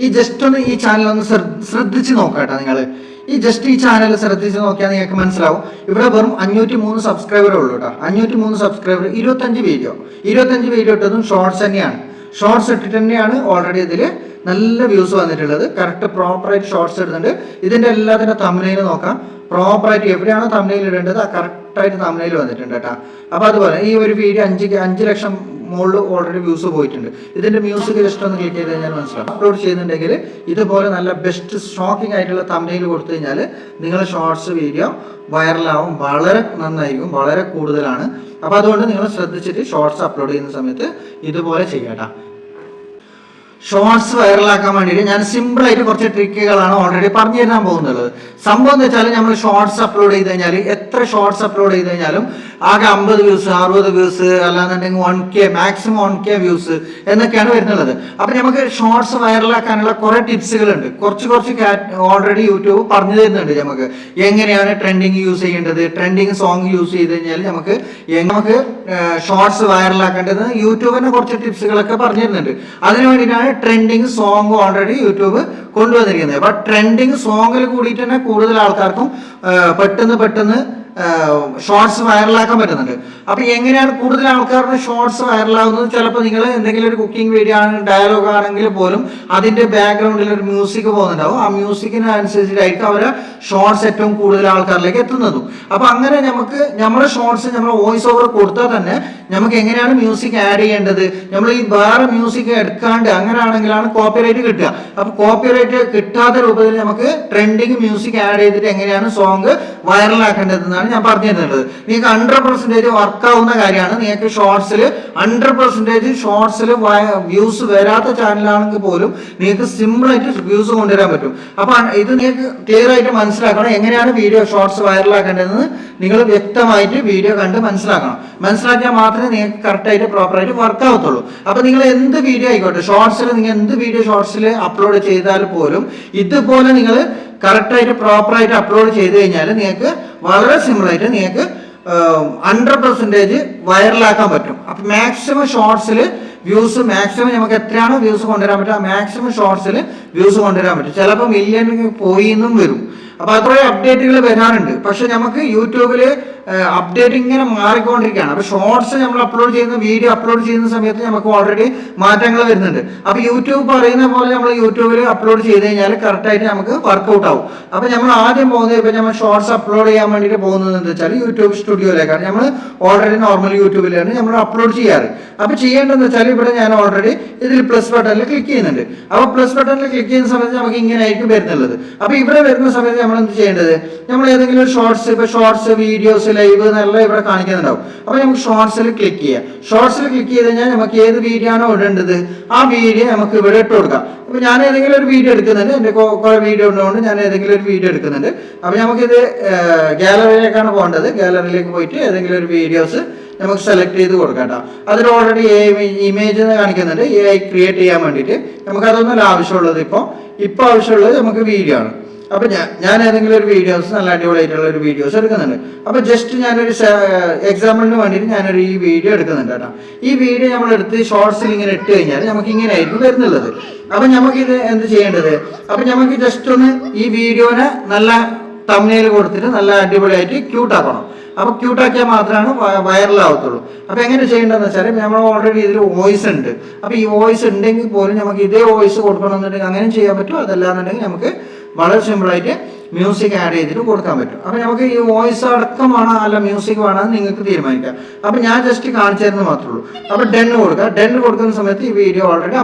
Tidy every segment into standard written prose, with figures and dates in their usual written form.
ഈ ജസ്റ്റ് ഒന്ന് ഈ ചാനൽ ഒന്ന് ശ്രദ്ധിച്ച് നോക്കാട്ടോ നിങ്ങൾ. ഈ ജസ്റ്റ് ഈ ചാനൽ ശ്രദ്ധിച്ച് നോക്കിയാൽ നിങ്ങൾക്ക് മനസ്സിലാവും. ഇവിടെ വെറും 503 സബ്സ്ക്രൈബറേ ഉള്ളൂ കേട്ടോ. 503 സബ്സ്ക്രൈബർ, 25 വീഡിയോ ഇട്ടതും ഷോർട്സ് തന്നെയാണ്. ഷോർട്സ് ഇട്ടിട്ട് തന്നെയാണ് ഓൾറെഡി ഇതിൽ നല്ല വ്യൂസ് വന്നിട്ടുള്ളത്. കറക്റ്റ് പ്രോപ്പറായിട്ട് ഷോർട്സ് ഇടുന്നുണ്ട്. ഇതിൻ്റെ എല്ലാത്തിൻ്റെ തംബ്നെയിൽ നോക്കാം. പ്രോപ്പറായിട്ട് എവിടെയാണോ തംബ്നെയിൽ ഇടേണ്ടത് ആ കറക്റ്റായിട്ട് തംബ്നെയിൽ വന്നിട്ടുണ്ട് കേട്ടോ. അപ്പോൾ അതുപോലെ ഈ ഒരു വീഡിയോ 5 ലക്ഷം മുകളിൽ ഓൾറെഡി വ്യൂസ് പോയിട്ടുണ്ട്. ഇതിൻ്റെ മ്യൂസിക് ജസ്റ്റ് ഒന്ന് ക്ലിക്ക് ചെയ്ത് കഴിഞ്ഞാൽ മനസ്സിലാവും. അപ്ലോഡ് ചെയ്യുന്നുണ്ടെങ്കിൽ ഇതുപോലെ നല്ല ബെസ്റ്റ് ഷോക്കിംഗ് ആയിട്ടുള്ള തംബ്നെയിൽ കൊടുത്തു കഴിഞ്ഞാൽ നിങ്ങളുടെ ഷോർട്സ് വീഡിയോ വൈറലാവും. വളരെ നന്നായിരിക്കും, വളരെ കൂടുതലാണ്. അപ്പോൾ അതുകൊണ്ട് നിങ്ങൾ ശ്രദ്ധിച്ചിട്ട് ഷോർട്സ് അപ്ലോഡ് ചെയ്യുന്ന സമയത്ത് ഇതുപോലെ ചെയ്യാം. ഷോർട്സ് വൈറലാക്കാൻ വേണ്ടിയിട്ട് ഞാൻ സിമ്പിളായിട്ട് കുറച്ച് ട്രിക്കുകളാണ് ഓൾറെഡി പറഞ്ഞു തരാൻ പോകുന്നത്. സംഭവം എന്ന് വെച്ചാൽ നമ്മൾ ഷോർട്സ് അപ്ലോഡ് ചെയ്ത് കഴിഞ്ഞാൽ എത്ര ഷോർട്സ് അപ്ലോഡ് ചെയ്ത് കഴിഞ്ഞാലും ആകെ 50 വ്യൂസ് 60 വ്യൂസ് അല്ലാന്നുണ്ടെങ്കിൽ 1K മാക്സിമം 1K വ്യൂസ് എന്നൊക്കെയാണ് വരുന്നുള്ളത്. അപ്പം നമുക്ക് ഷോർട്സ് വൈറലാക്കാനുള്ള കുറേ ടിപ്സുകളുണ്ട്. കുറച്ച് ഓൾറെഡി യൂട്യൂബ് പറഞ്ഞു തരുന്നുണ്ട് നമുക്ക് എങ്ങനെയാണ് ട്രെൻഡിങ് യൂസ് ചെയ്യേണ്ടത്. ട്രെൻഡിങ് സോങ് യൂസ് ചെയ്ത് കഴിഞ്ഞാൽ നമുക്ക് ഷോർട്സ് വൈറലാക്കേണ്ടത് യൂട്യൂബിന് കുറച്ച് ടിപ്സുകളൊക്കെ പറഞ്ഞു തരുന്നുണ്ട്. അതിനു വേണ്ടിയിട്ടാണ് ട്രെൻഡിങ് സോങ് ഓൾറെഡി യൂട്യൂബ് കൊണ്ടുവന്നിരിക്കുന്നത്. അപ്പൊ ട്രെൻഡിങ് സോങ്ങിൽ കൂടിയിട്ട് തന്നെ കൂടുതൽ ആൾക്കാർക്കും പെട്ടെന്ന് ഷോർട്സ് വൈറലാക്കാൻ പറ്റുന്നുണ്ട്. അപ്പൊ എങ്ങനെയാണ് കൂടുതൽ ആൾക്കാരുടെ ഷോർട്സ് വൈറലാകുന്നത്? ചിലപ്പോൾ നിങ്ങൾ എന്തെങ്കിലും ഒരു കുക്കിംഗ് വീഡിയോ ആണ്, ഡയലോഗ് ആണെങ്കിൽ പോലും അതിന്റെ ബാക്ക്ഗ്രൗണ്ടിൽ ഒരു മ്യൂസിക് പോകുന്നുണ്ടാവും. ആ മ്യൂസിക്കിന് അനുസരിച്ചിട്ടായിരിക്കും അവരെ ഷോർട്സ് ഏറ്റവും കൂടുതൽ ആൾക്കാരിലേക്ക് എത്തുന്നതും. അപ്പൊ അങ്ങനെ നമ്മുടെ ഷോർട്സ് നമ്മൾ വോയിസ് ഓവർ കൊടുത്താൽ തന്നെ നമുക്ക് എങ്ങനെയാണ് മ്യൂസിക് ആഡ് ചെയ്യേണ്ടത്, നമ്മൾ ഈ വേറെ മ്യൂസിക് എടുക്കാണ്ട് അങ്ങനെയാണെങ്കിലാണ് കോപ്പിറൈറ്റ് കിട്ടുക. അപ്പൊ കോപ്പിറൈറ്റ് കിട്ടാത്ത രൂപത്തിൽ നമുക്ക് ട്രെൻഡിങ് മ്യൂസിക് ആഡ് ചെയ്തിട്ട് എങ്ങനെയാണ് സോങ് വൈറലാക്കേണ്ടതെന്നാണ് ഞാൻ പറഞ്ഞു തരുന്നത്. നിങ്ങൾക്ക് 100% വർക്കാവുന്ന കാര്യമാണ്. നിങ്ങൾക്ക് ഷോർട്സിൽ 100% ഷോർട്സിൽ വ്യൂസ് വരാത്ത ചാനലാണെങ്കിൽ പോലും നിങ്ങൾക്ക് സിമ്പിളായിട്ട് വ്യൂസ് കൊണ്ടുവരാൻ പറ്റും. അപ്പൊ ഇത് നിങ്ങൾക്ക് ക്ലിയർ ആയിട്ട് മനസ്സിലാക്കണം. എങ്ങനെയാണ് വീഡിയോ ഷോർട്സ് വൈറലാക്കേണ്ടതെന്ന് നിങ്ങൾ വ്യക്തമായിട്ട് വീഡിയോ കണ്ട് മനസ്സിലാക്കണം. മനസ്സിലാക്കിയാൽ മാത്രമേ നിങ്ങൾക്ക് കറക്റ്റായിട്ട് പ്രോപ്പറായിട്ട് വർക്ക് ആവത്തുള്ളൂ. അപ്പൊ നിങ്ങൾ എന്ത് വീഡിയോ ആയിക്കോട്ടെ, ഷോർട്സിൽ നിങ്ങൾ എന്ത് വീഡിയോ ഷോർട്സിൽ അപ്ലോഡ് ചെയ്താൽ പോലും ഇതുപോലെ നിങ്ങൾ കറക്റ്റായിട്ട് പ്രോപ്പറായിട്ട് അപ്ലോഡ് ചെയ്ത് കഴിഞ്ഞാൽ നിങ്ങൾക്ക് വളരെ സിമ്പിളായിട്ട് നിങ്ങൾക്ക് 100% വൈറലാക്കാൻ പറ്റും. അപ്പൊ മാക്സിമം ഷോർട്സിൽ വ്യൂസ് നമുക്ക് എത്രയാണോ വ്യൂസ് കൊണ്ടുവരാൻ പറ്റും, മാക്സിമം ഷോർട്സിൽ വ്യൂസ് കൊണ്ടുവരാൻ പറ്റും. ചിലപ്പോൾ മില്യൺ പോയി എന്നും വരും. അപ്പൊ അത്രേ അപ്ഡേറ്റുകൾ വരാറുണ്ട്. പക്ഷെ നമുക്ക് യൂട്യൂബില് അപ്ഡേറ്റ് ഇങ്ങനെ മാറിക്കൊണ്ടിരിക്കുകയാണ്. അപ്പൊ ഷോർട്സ് നമ്മൾ വീഡിയോ അപ്ലോഡ് ചെയ്യുന്ന സമയത്ത് നമുക്ക് ഓൾറെഡി മാറ്റങ്ങൾ വരുന്നുണ്ട്. അപ്പൊ യൂട്യൂബ് പറയുന്ന പോലെ നമ്മൾ യൂട്യൂബിൽ അപ്ലോഡ് ചെയ്ത് കഴിഞ്ഞാൽ കറക്റ്റായിട്ട് നമുക്ക് വർക്ക്ഔട്ട് ആവും. അപ്പൊ നമ്മൾ ആദ്യം പോകുന്നത് ഇപ്പൊ നമ്മൾ ഷോർട്സ് അപ്ലോഡ് ചെയ്യാൻ വേണ്ടിയിട്ട് പോകുന്നത് എന്താ വെച്ചാൽ യൂട്യൂബ് സ്റ്റുഡിയോയിലേക്കാണ്. നമ്മൾ ഓൾറെഡി നോർമൽ യൂട്യൂബിലാണ് നമ്മൾ അപ്ലോഡ് ചെയ്യാറ്. അപ്പൊ ചെയ്യേണ്ടതെന്ന് വെച്ചാൽ ഇവിടെ ഞാൻ ഓൾറെഡി ഇതിൽ പ്ലസ് ബട്ടണിൽ ക്ലിക്ക് ചെയ്യുന്നുണ്ട്. അപ്പൊ പ്ലസ് ബട്ടണിൽ ക്ലിക്ക് ചെയ്യുന്ന സമയത്ത് നമുക്ക് ഇങ്ങനെ ആയിരിക്കും വരുന്നുള്ളത്. അപ്പൊ ഇവിടെ വരുന്ന സമയത്ത് നമ്മൾ എന്ത് ചെയ്യേണ്ടത്, നമ്മൾ ഏതെങ്കിലും ഒരു ഷോർട്സ് വീഡിയോസ് ലൈവ് എന്നെല്ലാം ഇവിടെ കാണിക്കുന്നുണ്ടാവും. അപ്പൊ നമുക്ക് ഷോർട്സിൽ ക്ലിക്ക് ചെയ്യാം. ഷോർട്സിൽ ക്ലിക്ക് ചെയ്ത് കഴിഞ്ഞാൽ നമുക്ക് ഏത് വീഡിയോ ആണോ ഇടേണ്ടത് ആ വീഡിയോ നമുക്ക് ഇവിടെ ഇട്ട് കൊടുക്കാം. അപ്പൊ ഞാൻ ഏതെങ്കിലും ഒരു വീഡിയോ എടുക്കുന്നുണ്ട്. എൻ്റെ കുറെ വീഡിയോ ഉള്ളതുകൊണ്ട് ഞാൻ ഏതെങ്കിലും ഒരു വീഡിയോ എടുക്കുന്നുണ്ട്. അപ്പൊ നമുക്കിത് ഗാലറിയിലേക്കാണ് പോകേണ്ടത്. ഗാലറിയിലേക്ക് പോയിട്ട് ഏതെങ്കിലും ഒരു വീഡിയോസ് നമുക്ക് സെലക്ട് ചെയ്ത് കൊടുക്കാം കേട്ടോ. അതിൽ ഓൾറെഡി ഇമേജ് കാണിക്കുന്നുണ്ട്. AI ക്രിയേറ്റ് ചെയ്യാൻ വേണ്ടിയിട്ട് നമുക്ക് അതൊന്നും ആവശ്യമുള്ളത് ഇപ്പൊ ആവശ്യമുള്ളത് നമുക്ക് വീഡിയോ ആണ്. അപ്പൊ ഞാൻ ഏതെങ്കിലും ഒരു വീഡിയോസ് നല്ല അടിപൊളിയായിട്ടുള്ള ഒരു വീഡിയോസ് എടുക്കുന്നുണ്ട്. അപ്പൊ ജസ്റ്റ് ഞാനൊരു എക്സാമ്പിളിന് വേണ്ടിയിട്ട് ഞാനൊരു ഈ വീഡിയോ എടുക്കുന്നുണ്ട് കേട്ടോ. ഈ വീഡിയോ നമ്മൾ എടുത്ത് ഷോർട്സിൽ ഇങ്ങനെ ഇട്ട് കഴിഞ്ഞാൽ നമുക്ക് ഇങ്ങനെ ആയിരിക്കും വരുന്നുള്ളത്. അപ്പൊ നമുക്കിത് എന്ത് ചെയ്യേണ്ടത്, അപ്പൊ നമുക്ക് ജസ്റ്റ് ഒന്ന് ഈ വീഡിയോനെ നല്ല തംബ്നെയിൽ കൊടുത്തിട്ട് നല്ല അടിപൊളിയായിട്ട് ക്യൂട്ടാക്കണം. അപ്പൊ ക്യൂട്ടാക്കിയാൽ മാത്രമാണ് വൈറലാവത്തുള്ളൂ. അപ്പൊ എങ്ങനെ ചെയ്യേണ്ടതെന്ന് വെച്ചാൽ നമ്മൾ ഓൾറെഡി ഇതിൽ വോയിസ് ഉണ്ട്. അപ്പൊ ഈ വോയിസ് ഉണ്ടെങ്കിൽ പോലും നമുക്ക് ഇതേ വോയിസ് കൊടുക്കണമെന്നുണ്ടെങ്കിൽ അങ്ങനെ ചെയ്യാൻ പറ്റും. അതല്ലാന്നുണ്ടെങ്കിൽ നമുക്ക് വളരെ സിമ്പിളായിട്ട് മ്യൂസിക് ആഡ് ചെയ്തിട്ട് കൊടുക്കാൻ പറ്റും. അപ്പൊ നമുക്ക് ഈ വോയിസ് അടക്കം വേണോ അല്ല മ്യൂസിക് വേണമെന്ന് നിങ്ങൾക്ക് തീരുമാനിക്കാം. അപ്പൊ ഞാൻ ജസ്റ്റ് കാണിച്ചു തരുന്നത് മാത്രമേ ഉള്ളൂ. അപ്പൊ ഡെൻ കൊടുക്കുക. ഡെൻ കൊടുക്കുന്ന സമയത്ത് ഈ വീഡിയോ ഓൾറെഡി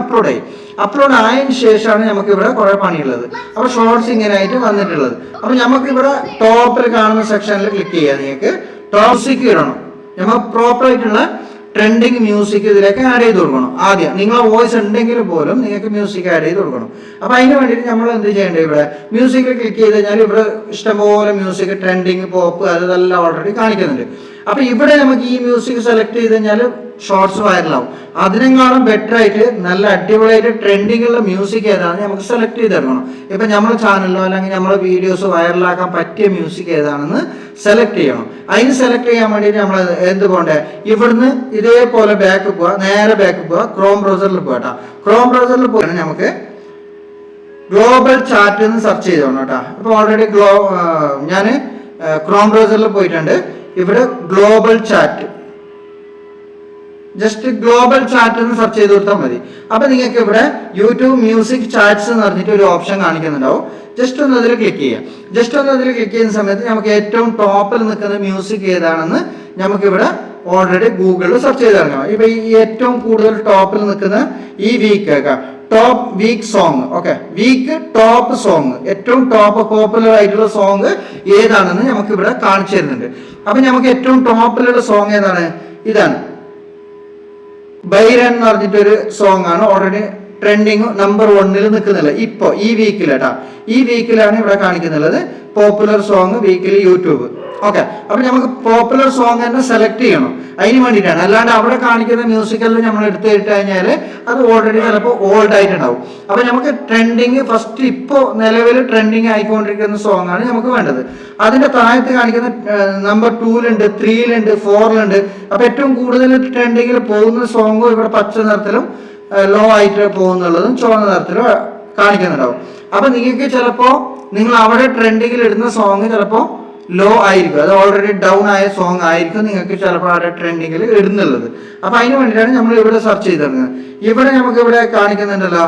അപ്ലോഡ് ആയതിനു ശേഷമാണ് നമുക്ക് ഇവിടെ കുറെ പണിയുള്ളത്. അപ്പൊ ഷോർട്സ് ഇങ്ങനെ ആയിട്ട് വന്നിട്ടുള്ളത്. അപ്പൊ നമുക്ക് ഇവിടെ ടോപ്പിൽ കാണുന്ന സെക്ഷനിൽ ക്ലിക്ക് ചെയ്യാം. നിങ്ങൾക്ക് മ്യൂസിക് ഇടണം. നമ്മൾ പ്രോപ്പർ ആയിട്ടുള്ള ട്രെൻഡിങ് മ്യൂസിക് ഇതിലേക്ക് ആഡ് ചെയ്ത് കൊടുക്കണം. ആദ്യം നിങ്ങളെ വോയിസ് ഉണ്ടെങ്കിൽ പോലും നിങ്ങൾക്ക് മ്യൂസിക് ആഡ് ചെയ്ത് കൊടുക്കണം. അപ്പൊ അതിന് വേണ്ടിയിട്ട് നമ്മൾ എന്ത് ചെയ്യേണ്ടത്, ഇവിടെ മ്യൂസിക്കിൽ ക്ലിക്ക് ചെയ്ത് കഴിഞ്ഞാൽ ഇവിടെ ഇഷ്ടംപോലെ മ്യൂസിക് ട്രെൻഡിങ് പോപ്പ് അതെല്ലാം ഓൾറെഡി കാണിക്കുന്നുണ്ട്. അപ്പൊ ഇവിടെ നമുക്ക് ഈ മ്യൂസിക് സെലക്ട് ചെയ്ത് കഴിഞ്ഞാൽ ഷോർട്സ് വൈറലാവും. അതിനെക്കാളും ബെറ്റർ ആയിട്ട് നല്ല അടിപൊളിയായിട്ട് ട്രെൻഡിങ് ഉള്ള മ്യൂസിക് ഏതാണ് നമുക്ക് സെലക്ട് ചെയ്തെടുക്കണം. ഇപ്പൊ നമ്മുടെ ചാനലിലോ അല്ലെങ്കിൽ നമ്മുടെ വീഡിയോസ് വൈറലാക്കാൻ പറ്റിയ മ്യൂസിക് ഏതാണെന്ന് സെലക്ട് ചെയ്യണം. അതിന് സെലക്ട് ചെയ്യാൻ വേണ്ടിയിട്ട് നമ്മൾ എന്ത് പോകണ്ടേ, ഇവിടുന്ന് ഇതേപോലെ നേരെ ബാക്ക് പോവുക, ക്രോം ബ്രൗസറിൽ പോകട്ടോ. ക്രോം ബ്രൗസറിൽ പോയി നമുക്ക് ഗ്ലോബൽ ചാറ്റ് എന്ന് സെർച്ച് ചെയ്തോണം കേട്ടോ. ഇപ്പോൾ ഓൾറെഡി ഞാൻ ക്രോം ബ്രൗസറിൽ പോയിട്ടുണ്ട്. ഇവിടെ global chat, just global chat എന്ന് സെർച്ച് ചെയ്ത് കൊടുത്താൽ മതി. അപ്പൊ നിങ്ങൾക്ക് ഇവിടെ യൂട്യൂബ് മ്യൂസിക് ചാറ്റ്സ് എന്ന് പറഞ്ഞിട്ട് ഒരു ഓപ്ഷൻ കാണിക്കുന്നുണ്ടാവും. ജസ്റ്റ് ഒന്ന് അതിൽ ക്ലിക്ക് ചെയ്യാം. ജസ്റ്റ് ഒന്ന് അതിൽ ക്ലിക്ക് ചെയ്യുന്ന സമയത്ത് നമുക്ക് ഏറ്റവും ടോപ്പിൽ നിൽക്കുന്ന മ്യൂസിക് ഏതാണെന്ന് നമുക്കിവിടെ ഓൾറെഡി ഗൂഗിളിൽ സെർച്ച് ചെയ്ത് ഇറങ്ങാം. ഇപ്പൊ ഈ ഏറ്റവും കൂടുതൽ ടോപ്പിൽ നിൽക്കുന്ന ഈ week top week song, okay, week top song, ഏറ്റവും ടോപ്പ് പോപ്പുലർ ആയിട്ടുള്ള സോങ് ഏതാണെന്ന് നമുക്ക് ഇവിടെ കാണിച്ചു തരുന്നുണ്ട്. അപ്പൊ നമുക്ക് ഏറ്റവും ടോപ്പിലുള്ള സോങ് ഏതാണ്? ഇതാണ് ബൈരൻ എന്ന് പറഞ്ഞിട്ടൊരു സോങ് ആണ്. ഓൾറെഡി ട്രെൻഡിങ് നമ്പർ 1 നിൽക്കുന്നില്ല ഇപ്പൊ ഈ വീക്കിലാട്ടാ. ഈ വീക്കിലാണ് ഇവിടെ കാണിക്കുന്നുള്ളത് പോപ്പുലർ സോങ് വീക്കിൽ യൂട്യൂബ്. ഓക്കെ, അപ്പൊ നമുക്ക് പോപ്പുലർ സോങ് തന്നെ സെലക്ട് ചെയ്യണം. അതിന് വേണ്ടിയിട്ടാണ്. അല്ലാണ്ട് അവിടെ കാണിക്കുന്ന മ്യൂസിക്കെല്ലാം നമ്മൾ എടുത്തിട്ട് കഴിഞ്ഞാൽ അത് ഓൾറെഡി ചിലപ്പോൾ ഓൾഡ് ആയിട്ടുണ്ടാവും. അപ്പൊ നമുക്ക് ട്രെൻഡിങ് ഫസ്റ്റ് ഇപ്പോൾ നിലവിൽ ട്രെൻഡിങ് ആയിക്കൊണ്ടിരിക്കുന്ന സോങ് ആണ് നമുക്ക് വേണ്ടത്. അതിന്റെ താഴത്ത് കാണിക്കുന്ന നമ്പർ 2 3 4 അപ്പൊ ഏറ്റവും കൂടുതൽ ട്രെൻഡിങ്ങിൽ പോകുന്ന സോങ്ങും ഇവിടെ പച്ച നിറത്തിലും ലോ ആയിട്ട് പോകുന്നുള്ളതും ചുവന്ന നിറത്തിലും കാണിക്കുന്നുണ്ടാവും. അപ്പൊ നിങ്ങൾക്ക് ചിലപ്പോ നിങ്ങൾ അവിടെ ട്രെൻഡിങ്ങിൽ ഇടുന്ന സോങ് ചിലപ്പോൾ ലോ ആയിരിക്കും, അത് ഓൾറെഡി ഡൗൺ ആയ സോങ് ആയിരിക്കും നിങ്ങൾക്ക് ചിലപ്പോൾ അവിടെ ട്രെൻഡിങ്ങിൽ ഇടുന്നുള്ളത്. അപ്പൊ അതിന് വേണ്ടിയിട്ടാണ് നമ്മൾ ഇവിടെ സെർച്ച് ചെയ്തിരുന്നത്. ഇവിടെ നമുക്ക് ഇവിടെ കാണിക്കുന്നുണ്ടല്ലോ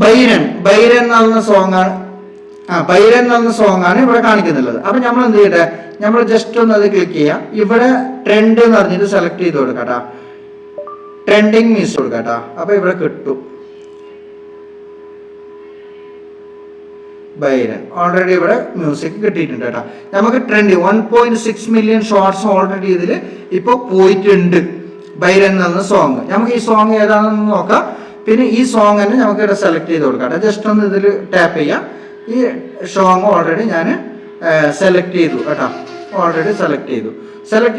ബൈരൻ എന്ന് പറയുന്ന സോങ് ആണ്. ബൈരൻ എന്ന് പറയുന്ന സോങ് ആണ് ഇവിടെ കാണിക്കുന്നുള്ളത്. അപ്പൊ നമ്മൾ എന്ത് ചെയ്യട്ടെ, നമ്മൾ ജസ്റ്റ് ഒന്ന് അത് ക്ലിക്ക് ചെയ്യാം. ഇവിടെ ട്രെൻഡ് എന്ന് പറഞ്ഞിട്ട് സെലക്ട് ചെയ്ത് കൊടുക്കട്ടാ, ട്രെൻഡിങ് മ്യൂസിക് കൊടുക്കട്ടാ. അപ്പൊ ഇവിടെ കിട്ടും ബൈരൻ. ഓൾറെഡി ഇവിടെ മ്യൂസിക് കിട്ടിയിട്ടുണ്ട് കേട്ടോ. നമുക്ക് ട്രെൻഡ് 1.6 മില്യൺ ഷോർട്സ് ഓൾറെഡി ഇതിൽ ഇപ്പോൾ പോയിട്ടുണ്ട്. ബൈരൻ എന്ന സോങ്, നമുക്ക് ഈ സോങ് ഏതാണെന്ന് നോക്കാം. പിന്നെ ഈ സോങ് തന്നെ നമുക്ക് ഇവിടെ സെലക്ട് ചെയ്ത് കൊടുക്കാം. ജസ്റ്റ് ഒന്ന് ഇതിൽ ടാപ്പ് ചെയ്യാം. ഈ സോങ് ഓൾറെഡി ഞാൻ സെലക്ട് ചെയ്തു കേട്ടോ. ഓൾറെഡി സെലക്ട്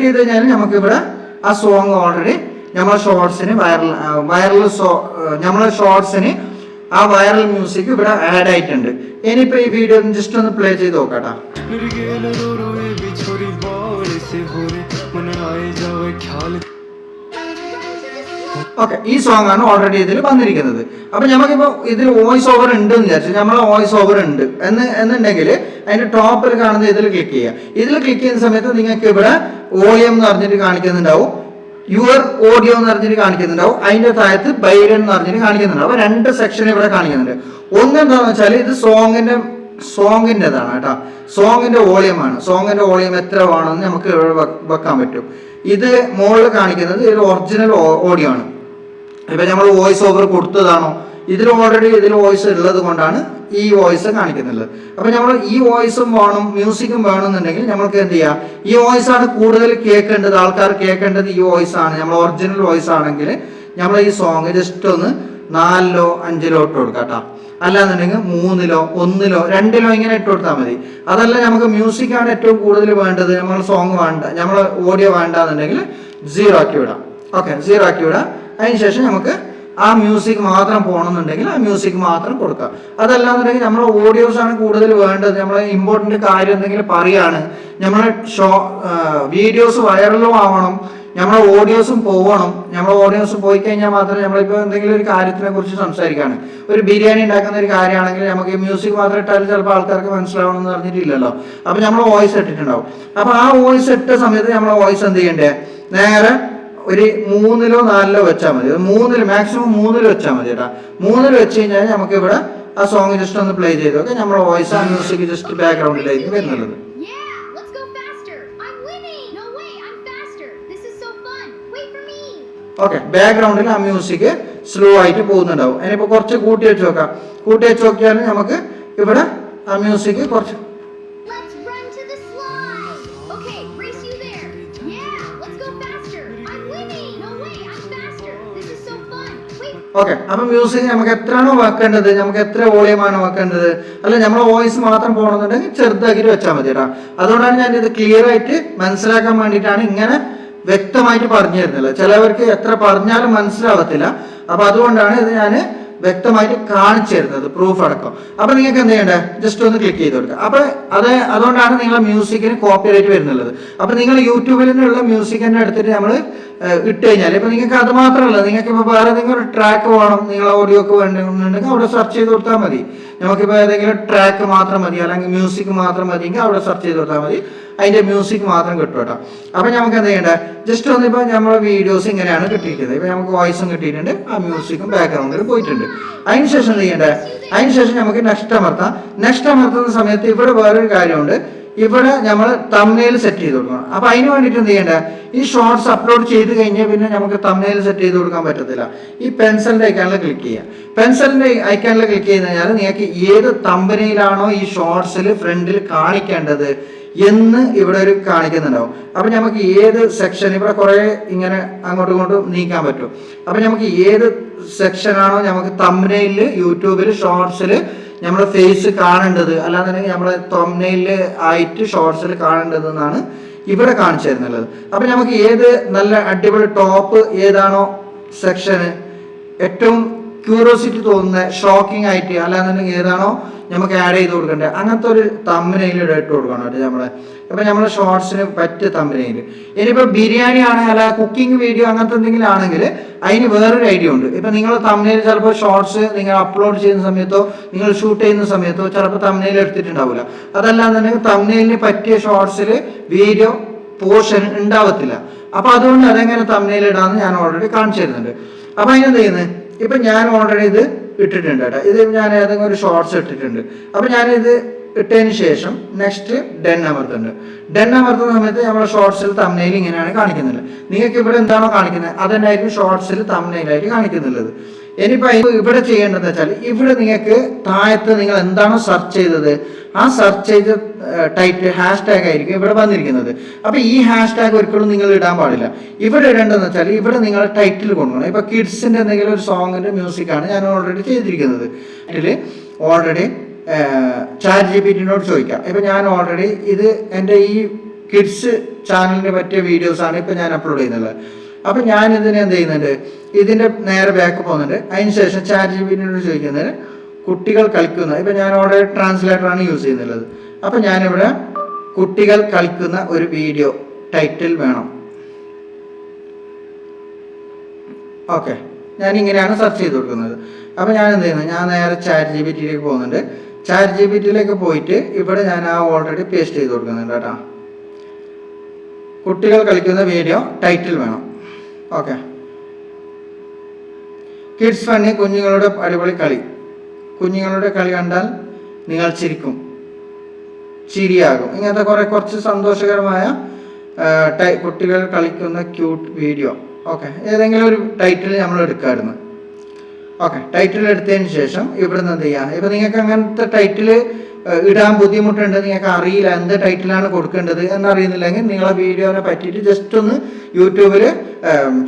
ചെയ്തു കഴിഞ്ഞാൽ നമുക്കിവിടെ ആ സോങ് ഓൾറെഡി നമ്മളെ ഷോർട്സിന് നമ്മളെ ഷോർട്സിന് ആ വൈറൽ മ്യൂസിക് ഇവിടെ ആഡ് ആയിട്ടുണ്ട്. ഇനിയിപ്പോ ഈ വീഡിയോ ജസ്റ്റ് ഒന്ന് പ്ലേ ചെയ്ത് നോക്കാട്ടാ. ഓക്കെ, ഈ സോങ് ആണ് ഓൾറെഡി ഇതിൽ വന്നിരിക്കുന്നത്. അപ്പൊ നമുക്കിപ്പോ ഇതിൽ വോയിസ് ഓവർ ഉണ്ട് എന്ന് വിചാരിച്ചു, നമ്മളെ വോയിസ് ഓവർ ഉണ്ട് എന്നുണ്ടെങ്കിൽ അതിന്റെ ടോപ്പിൽ കാണുന്ന ഇതിൽ ക്ലിക്ക് ചെയ്യുക. ഇതിൽ ക്ലിക്ക് ചെയ്യുന്ന സമയത്ത് നിങ്ങൾക്ക് ഇവിടെ വോളിയം എന്ന് പറഞ്ഞിട്ട് കാണിക്കുന്നുണ്ടാവും, യുവർ ഓഡിയോ എന്ന് പറഞ്ഞിട്ട് കാണിക്കുന്നുണ്ടാവും. അതിന്റെ താഴത്ത് ബൈരൻ എന്ന് പറഞ്ഞിട്ട് കാണിക്കുന്നുണ്ടാവും. അപ്പൊ 2 സെക്ഷൻ ഇവിടെ കാണിക്കുന്നുണ്ട്. ഒന്നെന്താന്ന് വെച്ചാൽ ഇത് സോങ്ങിൻ്റെതാണ് കേട്ടോ. സോങ്ങിന്റെ വോളിയമാണ്. സോങ്ങിന്റെ വോളിയം എത്ര വേണമെന്ന് നമുക്ക് ഇവിടെ വെക്കാൻ പറ്റും. ഇത് മുകളിൽ കാണിക്കുന്നത് ഇത് ഒറിജിനൽ ഓഡിയോ ആണ്. ഇപ്പൊ നമ്മൾ വോയിസ് ഓവർ കൊടുത്തതാണോ, ഇതിൽ ഓൾറെഡി ഇതിൽ വോയിസ് ഉള്ളത് കൊണ്ടാണ് ഈ വോയിസ് കാണിക്കുന്നുള്ളത്. അപ്പൊ നമ്മൾ ഈ വോയിസും വേണം മ്യൂസിക്കും വേണമെന്നുണ്ടെങ്കിൽ നമ്മൾക്ക് എന്ത് ചെയ്യാം, ഈ വോയിസ് ആണ് കൂടുതൽ കേൾക്കേണ്ടത്, ആൾക്കാർ കേൾക്കേണ്ടത് ഈ വോയിസ് ആണ്. നമ്മൾ ഒറിജിനൽ വോയിസ് ആണെങ്കിൽ നമ്മൾ ഈ സോങ് ജസ്റ്റ് ഒന്ന് 4ലോ 5ലോ ഇട്ട് കൊടുക്കാം കേട്ടോ. അല്ലാന്നുണ്ടെങ്കിൽ 3ലോ 1ലോ 2ലോ ഇങ്ങനെ ഇട്ട് കൊടുത്താൽ മതി. അതല്ല നമുക്ക് മ്യൂസിക് ആണ് ഏറ്റവും കൂടുതൽ വേണ്ടത്, നമ്മൾ സോങ് വേണ്ട, നമ്മൾ ഓഡിയോ വേണ്ടെന്നുണ്ടെങ്കിൽ 0 ആക്കി വിടാം. ഓക്കെ, 0 ആക്കി വിടാം. അതിനുശേഷം നമുക്ക് ആ മ്യൂസിക് മാത്രം പോകണമെന്നുണ്ടെങ്കിൽ ആ മ്യൂസിക് മാത്രം കൊടുക്കാം. അതല്ലാന്നുണ്ടെങ്കിൽ നമ്മളെ ഓഡിയോസ് ആണ് കൂടുതൽ വേണ്ടത്, നമ്മളെ ഇമ്പോർട്ടൻ്റ് കാര്യം എന്തെങ്കിലും പറയാണ്, നമ്മളെ വീഡിയോസ് വൈറലും ആവണം, നമ്മളെ ഓഡിയോസും പോകണം. നമ്മളെ ഓഡിയോസ് പോയി കഴിഞ്ഞാൽ മാത്രമേ നമ്മളിപ്പോൾ എന്തെങ്കിലും ഒരു കാര്യത്തിനെ കുറിച്ച് സംസാരിക്കുകയാണ്, ഒരു ബിരിയാണി ഉണ്ടാക്കുന്ന ഒരു കാര്യമാണെങ്കിൽ നമുക്ക് മ്യൂസിക് മാത്രം ഇട്ടാലും ചിലപ്പോൾ ആൾക്കാർക്ക് മനസ്സിലാവണം എന്ന് പറഞ്ഞിട്ടില്ലല്ലോ. അപ്പം നമ്മൾ വോയിസ് ഇട്ടിട്ടുണ്ടാവും. അപ്പം ആ വോയിസ് ഇട്ട സമയത്ത് നമ്മളെ വോയിസ് എന്ത് ചെയ്യണ്ടേ, നേരെ ഒരു 3ലോ 4ലോ വെച്ചാൽ മതി. 3 മാക്സിമം 3 വെച്ചാൽ മതി കേട്ടോ. 3 വെച്ച് കഴിഞ്ഞാൽ നമുക്ക് ഇവിടെ ആ സോങ് ജസ്റ്റ് ഒന്ന് പ്ലേ ചെയ്ത് നോക്കാം. നമ്മുടെ വോയിസ് ആ മ്യൂസിക് ജസ്റ്റ് ബാക്ക്ഗ്രൗണ്ടിലേക്ക് വരുന്നുള്ളത്. ഓക്കെ, ബാക്ക്ഗ്രൗണ്ടിൽ ആ മ്യൂസിക് സ്ലോ ആയിട്ട് പോകുന്നുണ്ടാവും. അതിനിപ്പോൾ കുറച്ച് കൂട്ടി വെച്ച് നോക്കാം. കൂട്ടി വെച്ച് നോക്കിയാൽ നമുക്ക് ഇവിടെ ആ മ്യൂസിക് കുറച്ച് ഓക്കെ. അപ്പൊ മ്യൂസിക് നമുക്ക് എത്രയാണോ വെക്കേണ്ടത്, നമുക്ക് എത്ര വോളിയമാണോ വെക്കേണ്ടത്, അല്ല നമ്മളെ വോയിസ് മാത്രം പോകണമെന്നുണ്ടെങ്കിൽ ചെറുതാക്കിയിട്ട് വെച്ചാൽ മതി കേട്ടോ. അതുകൊണ്ടാണ് ഞാൻ ഇത് ക്ലിയർ ആയിട്ട് മനസ്സിലാക്കാൻ വേണ്ടിയിട്ടാണ് ഇങ്ങനെ വ്യക്തമായിട്ട് പറഞ്ഞു തരുന്നില്ല. ചിലവർക്ക് എത്ര പറഞ്ഞാലും മനസ്സിലാവത്തില്ല. അപ്പൊ അതുകൊണ്ടാണ് ഇത് ഞാൻ വ്യക്തമായിട്ട് കാണിച്ചു തരുന്നത്, പ്രൂഫ് അടക്കം. അപ്പൊ നിങ്ങൾക്ക് എന്ത് ചെയ്യണ്ടേ, ജസ്റ്റ് ഒന്ന് ക്ലിക്ക് ചെയ്ത് കൊടുക്കുക. അപ്പൊ അതുകൊണ്ടാണ് നിങ്ങളെ മ്യൂസിക്കിന് കോപ്പിറൈറ്റ് വരുന്നുള്ളത്. അപ്പൊ നിങ്ങൾ യൂട്യൂബിൽ നിന്നുള്ള മ്യൂസിക് തന്നെ എടുത്തിട്ട് നമ്മൾ ഇട്ട് കഴിഞ്ഞാൽ ഇപ്പൊ നിങ്ങൾക്ക് അത് മാത്രമല്ല, നിങ്ങൾക്ക് ഇപ്പൊ വേറെ ഏതെങ്കിലും ഒരു ട്രാക്ക് വേണം, നിങ്ങൾ ഓഡിയോ ഒക്കെ വേണമെന്നുണ്ടെങ്കിൽ അവിടെ സെർച്ച് ചെയ്ത് കൊടുത്താൽ മതി. നമുക്കിപ്പോൾ ഏതെങ്കിലും ട്രാക്ക് മാത്രം മതി അല്ലെങ്കിൽ മ്യൂസിക് മാത്രം മതിയെങ്കിൽ അവിടെ സെർച്ച് ചെയ്ത് കൊടുത്താൽ മതി, അതിന്റെ മ്യൂസിക് മാത്രം കിട്ടും കേട്ടോ. അപ്പൊ നമുക്ക് എന്ത് ചെയ്യേണ്ടത്, ജസ്റ്റ് ഒന്ന് ഇപ്പൊ നമ്മുടെ വീഡിയോസ് ഇങ്ങനെയാണ് കിട്ടിയിരിക്കുന്നത്. ഇപ്പൊ നമുക്ക് വോയിസും കിട്ടിയിട്ടുണ്ട്, ആ മ്യൂസിക്കും ബാക്ക്ഗ്രൗണ്ടിൽ പോയിട്ടുണ്ട്. അതിനുശേഷം എന്ത് ചെയ്യേണ്ടത്, അതിനുശേഷം നമുക്ക് നെക്സ്റ്റ് അമർത്താം. നെക്സ്റ്റ് അമർത്തുന്ന സമയത്ത് ഇവിടെ വേറൊരു കാര്യമുണ്ട്, ഇവിടെ നമ്മൾ തംബ്നെയിൽ സെറ്റ് ചെയ്ത് കൊടുക്കണം. അപ്പൊ അതിന് വേണ്ടിയിട്ട് എന്ത് ചെയ്യേണ്ടത്, ഈ ഷോർട്സ് അപ്ലോഡ് ചെയ്ത് കഴിഞ്ഞാൽ പിന്നെ നമുക്ക് തംബ്നെയിൽ സെറ്റ് ചെയ്ത് കൊടുക്കാൻ പറ്റത്തില്ല. ഈ പെൻസിലിന്റെ ഐക്കണിൽ ക്ലിക്ക് ചെയ്യുക. പെൻസിലിന്റെ ഐക്കണിൽ ക്ലിക്ക് ചെയ്ത് കഴിഞ്ഞാൽ നിങ്ങൾക്ക് ഏത് തംബ്നെയിലാണോ ഈ ഷോർട്സിൽ ഫ്രണ്ടിൽ കാണിക്കേണ്ടത് എന്ന് ഇവിടെ ഒരു കാണിക്കുന്നുണ്ടാവും. അപ്പൊ നമുക്ക് ഏത് സെക്ഷൻ, ഇവിടെ കുറെ ഇങ്ങനെ അങ്ങോട്ടും ഇങ്ങോട്ടും നീക്കാൻ പറ്റും. അപ്പൊ നമുക്ക് ഏത് സെക്ഷനാണോ നമുക്ക് തംബ്നെയില് യൂട്യൂബിൽ ഷോർട്സിൽ നമ്മുടെ ഫേസ് കാണേണ്ടത്, അല്ലാന്നുണ്ടെങ്കിൽ നമ്മുടെ തംബ്നെയില് ആയിട്ട് ഷോർട്സിൽ കാണേണ്ടത് എന്നാണ് ഇവിടെ കാണിച്ചു തരുന്നുള്ളത്. അപ്പൊ നമുക്ക് ഏത് നല്ല അടിപൊളി ടോപ്പ് ഏതാണോ സെക്ഷന് ഏറ്റവും ക്യൂരിയോസിറ്റി തോന്നുന്ന ഷോക്കിംഗ് ആയിട്ട്, അല്ലാന്നുണ്ടെങ്കിൽ ഏതാണോ നമുക്ക് ആഡ് ചെയ്ത് കൊടുക്കേണ്ടത് അങ്ങനത്തെ ഒരു തംബ്നെയിൽ ഇട്ട് കൊടുക്കണം കേട്ടോ നമ്മളെ. അപ്പൊ നമ്മളെ ഷോർട്സിന് പറ്റിയ തംബ്നെയിൽ. ഇനിയിപ്പോ ബിരിയാണി ആണ് അല്ല കുക്കിംഗ് വീഡിയോ അങ്ങനത്തെ എന്തെങ്കിലും ആണെങ്കിൽ അതിന് വേറൊരു ഐഡിയ ഉണ്ട്. ഇപ്പൊ നിങ്ങൾ തംബ്നെയിൽ ചിലപ്പോൾ ഷോർട്സ് നിങ്ങൾ അപ്ലോഡ് ചെയ്യുന്ന സമയത്തോ നിങ്ങൾ ഷൂട്ട് ചെയ്യുന്ന സമയത്തോ ചിലപ്പോൾ തംബ്നെയിൽ എടുത്തിട്ടുണ്ടാവില്ല. അതല്ലാന്നുണ്ടെങ്കിൽ തംബ്നെയിലിന് പറ്റിയ ഷോർട്സിൽ വീഡിയോ പോർഷൻ ഉണ്ടാവത്തില്ല. അപ്പൊ അതുകൊണ്ട് അതെങ്ങനെ തംബ്നെയിൽ ഇടാന്ന് ഞാൻ ഓൾറെഡി കാണിച്ചു തരുന്നുണ്ട്. അപ്പൊ അതിനെന്ത് ചെയ്യുന്നത്, ഇപ്പൊ ഞാൻ ഓൾറെഡി ഇത് ഇട്ടിട്ടുണ്ട് കേട്ടോ. ഇത് ഞാൻ ഏതെങ്കിലും ഒരു ഷോർട്സ് ഇട്ടിട്ടുണ്ട്. അപ്പൊ ഞാനിത് ഇട്ടതിന് ശേഷം നെക്സ്റ്റ് ഡെൻ അമർത്തുന്നുണ്ട്. ഡെൻ അമർത്തുന്ന സമയത്ത് നമ്മുടെ ഷോർട്സിൽ തംബ്നെയിൽ ഇങ്ങനെയാണ് കാണിക്കുന്നത്. നിങ്ങൾക്ക് ഇവിടെ എന്താണോ കാണിക്കുന്നത് അതന്നായിരിക്കും ഷോർട്സിൽ തംബ്നെയിലായിട്ട് കാണിക്കുന്നുള്ളത്. ഇനിയിപ്പോൾ ഇവിടെ ചെയ്യേണ്ടതെന്ന് വെച്ചാൽ ഇവിടെ നിങ്ങൾക്ക് താഴത്ത് നിങ്ങൾ എന്താണോ സെർച്ച് ചെയ്തത് ആ സെർച്ച് ചെയ്ത ടൈറ്റിൽ ഹാഷ്ടാഗ് ആയിരിക്കും ഇവിടെ വന്നിരിക്കുന്നത്. അപ്പൊ ഈ ഹാഷ്ടാഗ് ഒരിക്കലും നിങ്ങൾ ഇടാൻ പാടില്ല. ഇവിടെ ഇടേണ്ടതെന്ന് വെച്ചാൽ ഇവിടെ നിങ്ങൾ ടൈറ്റിൽ കൊണ്ടുപോകണം. ഇപ്പൊ കിഡ്സിന്റെ എന്തെങ്കിലും ഒരു സോങ്ങിന്റെ മ്യൂസിക്കാണ് ഞാൻ ഓൾറെഡി ചെയ്തിരിക്കുന്നത്. ഇതില് ഓൾറെഡി ChatGPT-നോട് ചോദിക്കാം. ഇപ്പൊ ഞാൻ ഓൾറെഡി ഇത് എൻ്റെ ഈ കിഡ്സ് ചാനലിന് പറ്റിയ വീഡിയോസാണ് ഇപ്പൊ ഞാൻ അപ്ലോഡ് ചെയ്യുന്നത്. അപ്പൊ ഞാൻ ഇതിന് എന്ത് ചെയ്യുന്നുണ്ട്, ഇതിന്റെ നേരെ ബാക്ക് പോകുന്നുണ്ട്. അതിനുശേഷം ChatGPT-നോട് ചോദിക്കുന്നത് കുട്ടികൾ കളിക്കുന്ന, ഇപ്പൊ ഞാൻ ഓൾറെഡി ട്രാൻസ്ലേറ്ററാണ് യൂസ് ചെയ്യുന്നുള്ളത്. അപ്പൊ ഞാനിവിടെ കുട്ടികൾ കളിക്കുന്ന ഒരു വീഡിയോ ടൈറ്റിൽ വേണം. ഓക്കെ, ഞാൻ ഇങ്ങനെയാണ് സെർച്ച് ചെയ്ത് കൊടുക്കുന്നത്. അപ്പൊ ഞാൻ എന്ത് ചെയ്യുന്നത്, ഞാൻ നേരെ ChatGPT-യിലേക്ക് പോകുന്നുണ്ട്. ChatGPT-യിലേക്ക് പോയിട്ട് ഇവിടെ ഞാൻ ആ ഓൾറെഡി പേസ്റ്റ് ചെയ്ത് കൊടുക്കുന്നുണ്ട് കേട്ടോ. കുട്ടികൾ കളിക്കുന്ന വീഡിയോ ടൈറ്റിൽ വേണം. ഓക്കെ, കിഡ്സ് ഫണ്ണി, കുഞ്ഞുങ്ങളുടെ അടിപൊളി കളി. കുഞ്ഞുങ്ങളുടെ കളി കണ്ടാൽ നിങ്ങൾ ചിരിക്കും, ചിരിയാകും. ഇങ്ങനത്തെ കുറച്ച് സന്തോഷകരമായ കുട്ടികൾ കളിക്കുന്ന ക്യൂട്ട് വീഡിയോ. ഓക്കെ, ഏതെങ്കിലും ഒരു ടൈറ്റിൽ നമ്മൾ എടുക്കാമായിരുന്നു. ഓക്കെ, ടൈറ്റിൽ എടുത്തതിന് ശേഷം ഇവിടുന്ന് എന്ത് ചെയ്യാം, ഇപ്പൊ നിങ്ങൾക്ക് അങ്ങനത്തെ ടൈറ്റിൽ ഇടാൻ ബുദ്ധിമുട്ടുണ്ട്, നിങ്ങൾക്ക് അറിയില്ല എന്ത് ടൈറ്റിലാണ് കൊടുക്കേണ്ടത് എന്നറിയുന്നില്ലെങ്കിൽ നിങ്ങളെ വീഡിയോനെ പറ്റിയിട്ട് ജസ്റ്റ് ഒന്ന് യൂട്യൂബിൽ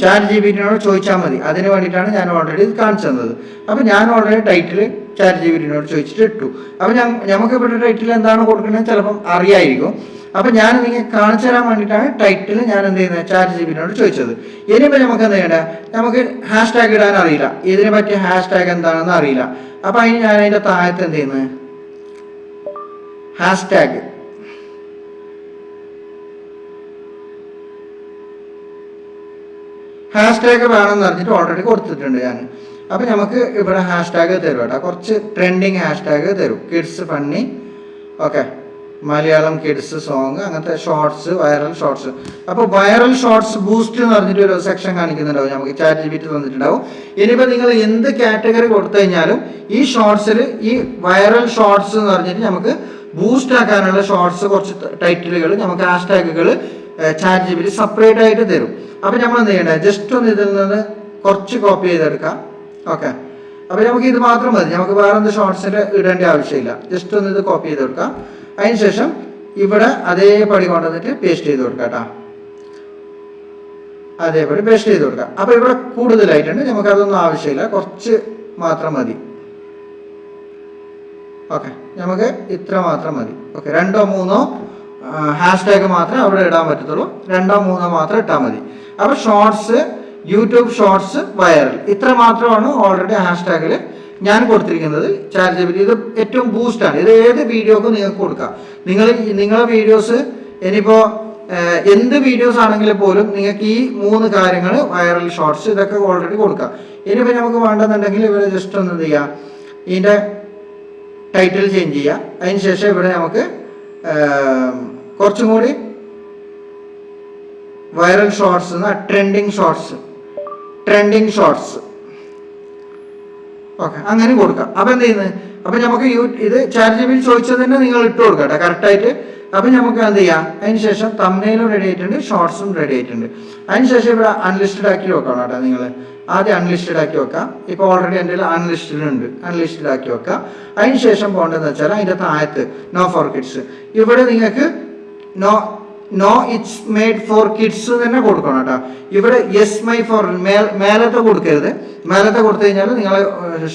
ChatGPT-നോട് ചോദിച്ചാൽ മതി. അതിന് വേണ്ടിയിട്ടാണ് ഞാൻ ഓൾറെഡി കാണിച്ചു തന്നത്. അപ്പൊ ഞാൻ ഓൾറെഡി ടൈറ്റിൽ ChatGPT-നോട് ചോദിച്ചിട്ട് ഇട്ടു. അപ്പൊ നമുക്ക് ഇവിടെ ടൈറ്റിൽ എന്താണ് കൊടുക്കുന്നത് ചിലപ്പം അറിയായിരിക്കും. അപ്പൊ ഞാൻ നിങ്ങൾക്ക് കാണിച്ചു തരാൻ വേണ്ടിയിട്ടാണ് ടൈറ്റിൽ ഞാൻ എന്ത് ചെയ്യുന്നത് ChatGPT-നോട് ചോദിച്ചത്. ഇനിയിപ്പോൾ നമുക്ക് എന്ത് ചെയ്യേണ്ടത്, നമുക്ക് ഹാഷ്ടാഗ് ഇടാൻ അറിയില്ല, ഇതിനെ പറ്റിയ ഹാഷ്ടാഗ് എന്താണെന്ന് അറിയില്ല. അപ്പൊ അതിന് ഞാൻ അതിന്റെ താഴത്ത് എന്ത് ചെയ്യുന്നത്, ഹാഷ്ടാഗ് വേണമെന്ന് പറഞ്ഞിട്ട് ഓൾറെഡി കൊടുത്തിട്ടുണ്ട് ഞാൻ. അപ്പൊ നമുക്ക് ഇവിടെ ഹാഷ്ടാഗ് തരും കേട്ടോ, കുറച്ച് ട്രെൻഡിങ് ഹാഷ്ടാഗ് തരും. Kids funny, okay, Malayalam kids song, അങ്ങനത്തെ ഷോർട്സ്, വൈറൽ ഷോർട്സ്. അപ്പോൾ വൈറൽ ഷോർട്സ് ബൂസ്റ്റ് എന്ന് പറഞ്ഞിട്ട് ഒരു സെക്ഷൻ കാണിക്കുന്നുണ്ടാവും, നമുക്ക് ChatGPT തന്നിട്ടുണ്ടാവും. ഇനിയിപ്പോൾ നിങ്ങൾ എന്ത് കാറ്റഗറി കൊടുത്തു കഴിഞ്ഞാലും ഈ ഷോർട്സിൽ ഈ വൈറൽ ഷോർട്സ് എന്ന് പറഞ്ഞിട്ട് നമുക്ക് ബൂസ്റ്റ് ആക്കാനുള്ള ഷോർട്സ് കുറച്ച് ടൈറ്റിലുകൾ നമുക്ക് ഹാഷ്ടാഗുകൾ ChatGPT സെപ്പറേറ്റ് ആയിട്ട് തരും. അപ്പൊ നമ്മൾ എന്ത് ചെയ്യേണ്ടത്, ജസ്റ്റ് ഒന്ന് ഇതിൽ നിന്ന് കുറച്ച് കോപ്പി ചെയ്തെടുക്കാം. ഓക്കെ, അപ്പൊ നമുക്ക് ഇത് മാത്രം മതി, നമുക്ക് വേറെ എന്ത് ഷോർട്സിൽ ഇടേണ്ട ആവശ്യമില്ല. ജസ്റ്റ് ഒന്ന് ഇത് കോപ്പി ചെയ്തെടുക്കാം. അതിനുശേഷം ഇവിടെ അതേപടി കൊണ്ടുവന്നിട്ട് പേസ്റ്റ് ചെയ്ത് കൊടുക്കാം കേട്ടോ, അതേപടി പേസ്റ്റ് ചെയ്ത് കൊടുക്കാം. അപ്പൊ ഇവിടെ കൂടുതലായിട്ടുണ്ട്, നമുക്ക് അതൊന്നും ആവശ്യമില്ല, കുറച്ച് മാത്രം മതി. ഓക്കെ, നമുക്ക് ഇത്ര മാത്രം മതി. ഓക്കെ, 2 or 3 ഹാഷ്ടാഗ് മാത്രമേ അവിടെ ഇടാൻ പറ്റത്തുള്ളൂ, 2 or 3 മാത്രം ഇട്ടാൽ മതി. അപ്പൊ ഷോർട്സ്, യൂട്യൂബ് ഷോർട്സ്, വൈറൽ, ഇത്ര മാത്രമാണ് ഓൾറെഡി ഹാഷ്ടാഗിൽ ഞാൻ കൊടുത്തിരിക്കുന്നത്. ChatGPT ഇത് ഏറ്റവും ബൂസ്റ്റാണ്. ഇത് ഏത് വീഡിയോക്കും നിങ്ങൾക്ക് കൊടുക്കാം. നിങ്ങളെ വീഡിയോസ് ഇനിയിപ്പോൾ എന്ത് വീഡിയോസ് ആണെങ്കിൽ പോലും നിങ്ങൾക്ക് ഈ 3 കാര്യങ്ങൾ വൈറൽ ഷോർട്സ് ഇതൊക്കെ ഓൾറെഡി കൊടുക്കാം. ഇനിയിപ്പോൾ നമുക്ക് വേണ്ടെന്നുണ്ടെങ്കിൽ ഇവിടെ ജസ്റ്റ് ഒന്ന് എന്ത് ചെയ്യുക, ഇതിൻ്റെ ടൈറ്റിൽ ചേഞ്ച് ചെയ്യുക. അതിന് ശേഷം ഇവിടെ നമുക്ക് കുറച്ചും കൂടി viral shorts trending shorts okay അങ്ങനെ കൊടുക്കാം. അപ്പം എന്ത് ചെയ്യുന്നത്, അപ്പം നമുക്ക് ഇത് ChatGPT ചോദിച്ചത് തന്നെ നിങ്ങൾ ഇട്ട് കൊടുക്കാം കേട്ടോ കറക്റ്റായിട്ട്. അപ്പം നമുക്ക് എന്ത് ചെയ്യാം, അതിന് ശേഷം തംബ്നെയിലും റെഡി ആയിട്ടുണ്ട്, ഷോർട്സും റെഡി ആയിട്ടുണ്ട്. അതിന് ശേഷം ഇവിടെ അൺലിസ്റ്റഡ് ആക്കി വെക്കണം കേട്ടോ. നിങ്ങൾ ആദ്യം അൺലിസ്റ്റഡ് ആക്കി വെക്കാം. ഇപ്പോൾ ഓൾറെഡി എൻ്റെ അൺലിസ്റ്റഡ് ഉണ്ട്, അൺലിസ്റ്റഡ് ആക്കി വെക്കാം. അതിന് ശേഷം പോകേണ്ടതെന്ന് വെച്ചാൽ അതിൻ്റെ താഴത്ത് നോ ഫോർ കിഡ്സ്, ഇവിടെ നിങ്ങൾക്ക് no it's made for kids തന്നെ കൊടുക്കണം കേട്ടോ. ഇവിടെ യെസ് മൈ ഫോർ മേലത്തെ കൊടുക്കരുത്. മേലത്തെ കൊടുത്തു കഴിഞ്ഞാൽ നിങ്ങൾ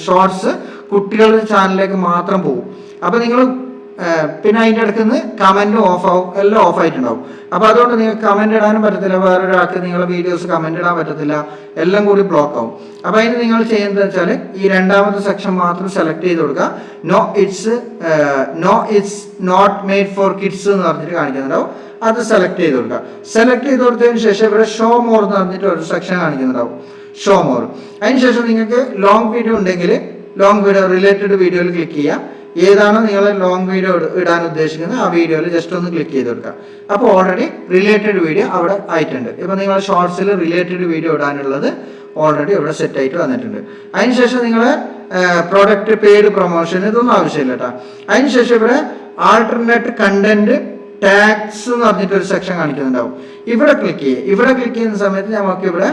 ഷോർട്സ് കുട്ടികളുടെ ചാനലിലേക്ക് മാത്രം പോകും. അപ്പോൾ നിങ്ങൾ പിന്നെ അതിൻ്റെ അടുത്ത് നിന്ന് കമൻറ്റ് ഓഫ് ആവും, എല്ലാം ഓഫ് ആയിട്ടുണ്ടാവും. അപ്പോൾ അതുകൊണ്ട് നിങ്ങൾക്ക് കമൻറ്റ് ഇടാനും പറ്റത്തില്ല, വേറൊരാൾക്ക് നിങ്ങളുടെ വീഡിയോസ് കമൻറ്റ് ഇടാൻ പറ്റത്തില്ല, എല്ലാം കൂടി ബ്ലോക്ക് ആവും. അപ്പോൾ അതിന് നിങ്ങൾ ചെയ്യുന്നത് വെച്ചാൽ ഈ രണ്ടാമത്തെ സെക്ഷൻ മാത്രം സെലക്ട് ചെയ്ത് കൊടുക്കുക. No it's not made for kids എന്ന് പറഞ്ഞിട്ട് കാണിക്കുന്നുണ്ടാവും. അത് സെലക്ട് ചെയ്ത് കൊടുക്കുക. സെലക്ട് ചെയ്ത് കൊടുത്തതിന് ശേഷം ഇവിടെ ഷോ മോർ എന്ന് പറഞ്ഞിട്ട് ഒരു സെക്ഷൻ കാണിക്കുന്നുണ്ടാവും, ഷോ മോർ. അതിന് ശേഷം നിങ്ങൾക്ക് ലോങ് വീഡിയോ ഉണ്ടെങ്കിൽ ലോങ് വീഡിയോ റിലേറ്റഡ് വീഡിയോയിൽ ക്ലിക്ക് ചെയ്യുക. ഏതാണോ നിങ്ങൾ ലോങ് വീഡിയോ ഇടാൻ ഉദ്ദേശിക്കുന്നത് ആ വീഡിയോയിൽ ജസ്റ്റ് ഒന്ന് ക്ലിക്ക് ചെയ്ത് കൊടുക്കുക. അപ്പോൾ ഓൾറെഡി റിലേറ്റഡ് വീഡിയോ അവിടെ ആയിട്ടുണ്ട്. ഇപ്പോൾ നിങ്ങൾ ഷോർട്സിൽ റിലേറ്റഡ് വീഡിയോ ഇടാനുള്ളത് ഓൾറെഡി ഇവിടെ സെറ്റ് ആയിട്ട് വന്നിട്ടുണ്ട്. അതിനുശേഷം നിങ്ങൾ പ്രോഡക്റ്റ് പെയ്ഡ് പ്രൊമോഷൻ ഇതൊന്നും ആവശ്യമില്ല കേട്ടോ. അതിനുശേഷം ഇവിടെ ആൾട്ടർനേറ്റ് കണ്ടന്റ് ടാഗ്സ് എന്ന് പറഞ്ഞിട്ടൊരു സെക്ഷൻ കാണിക്കുന്നുണ്ടാവും. ഇവിടെ ക്ലിക്ക് ചെയ്യുക. ഇവിടെ ക്ലിക്ക് ചെയ്യുന്ന സമയത്ത് നമുക്ക് ഇവിടെ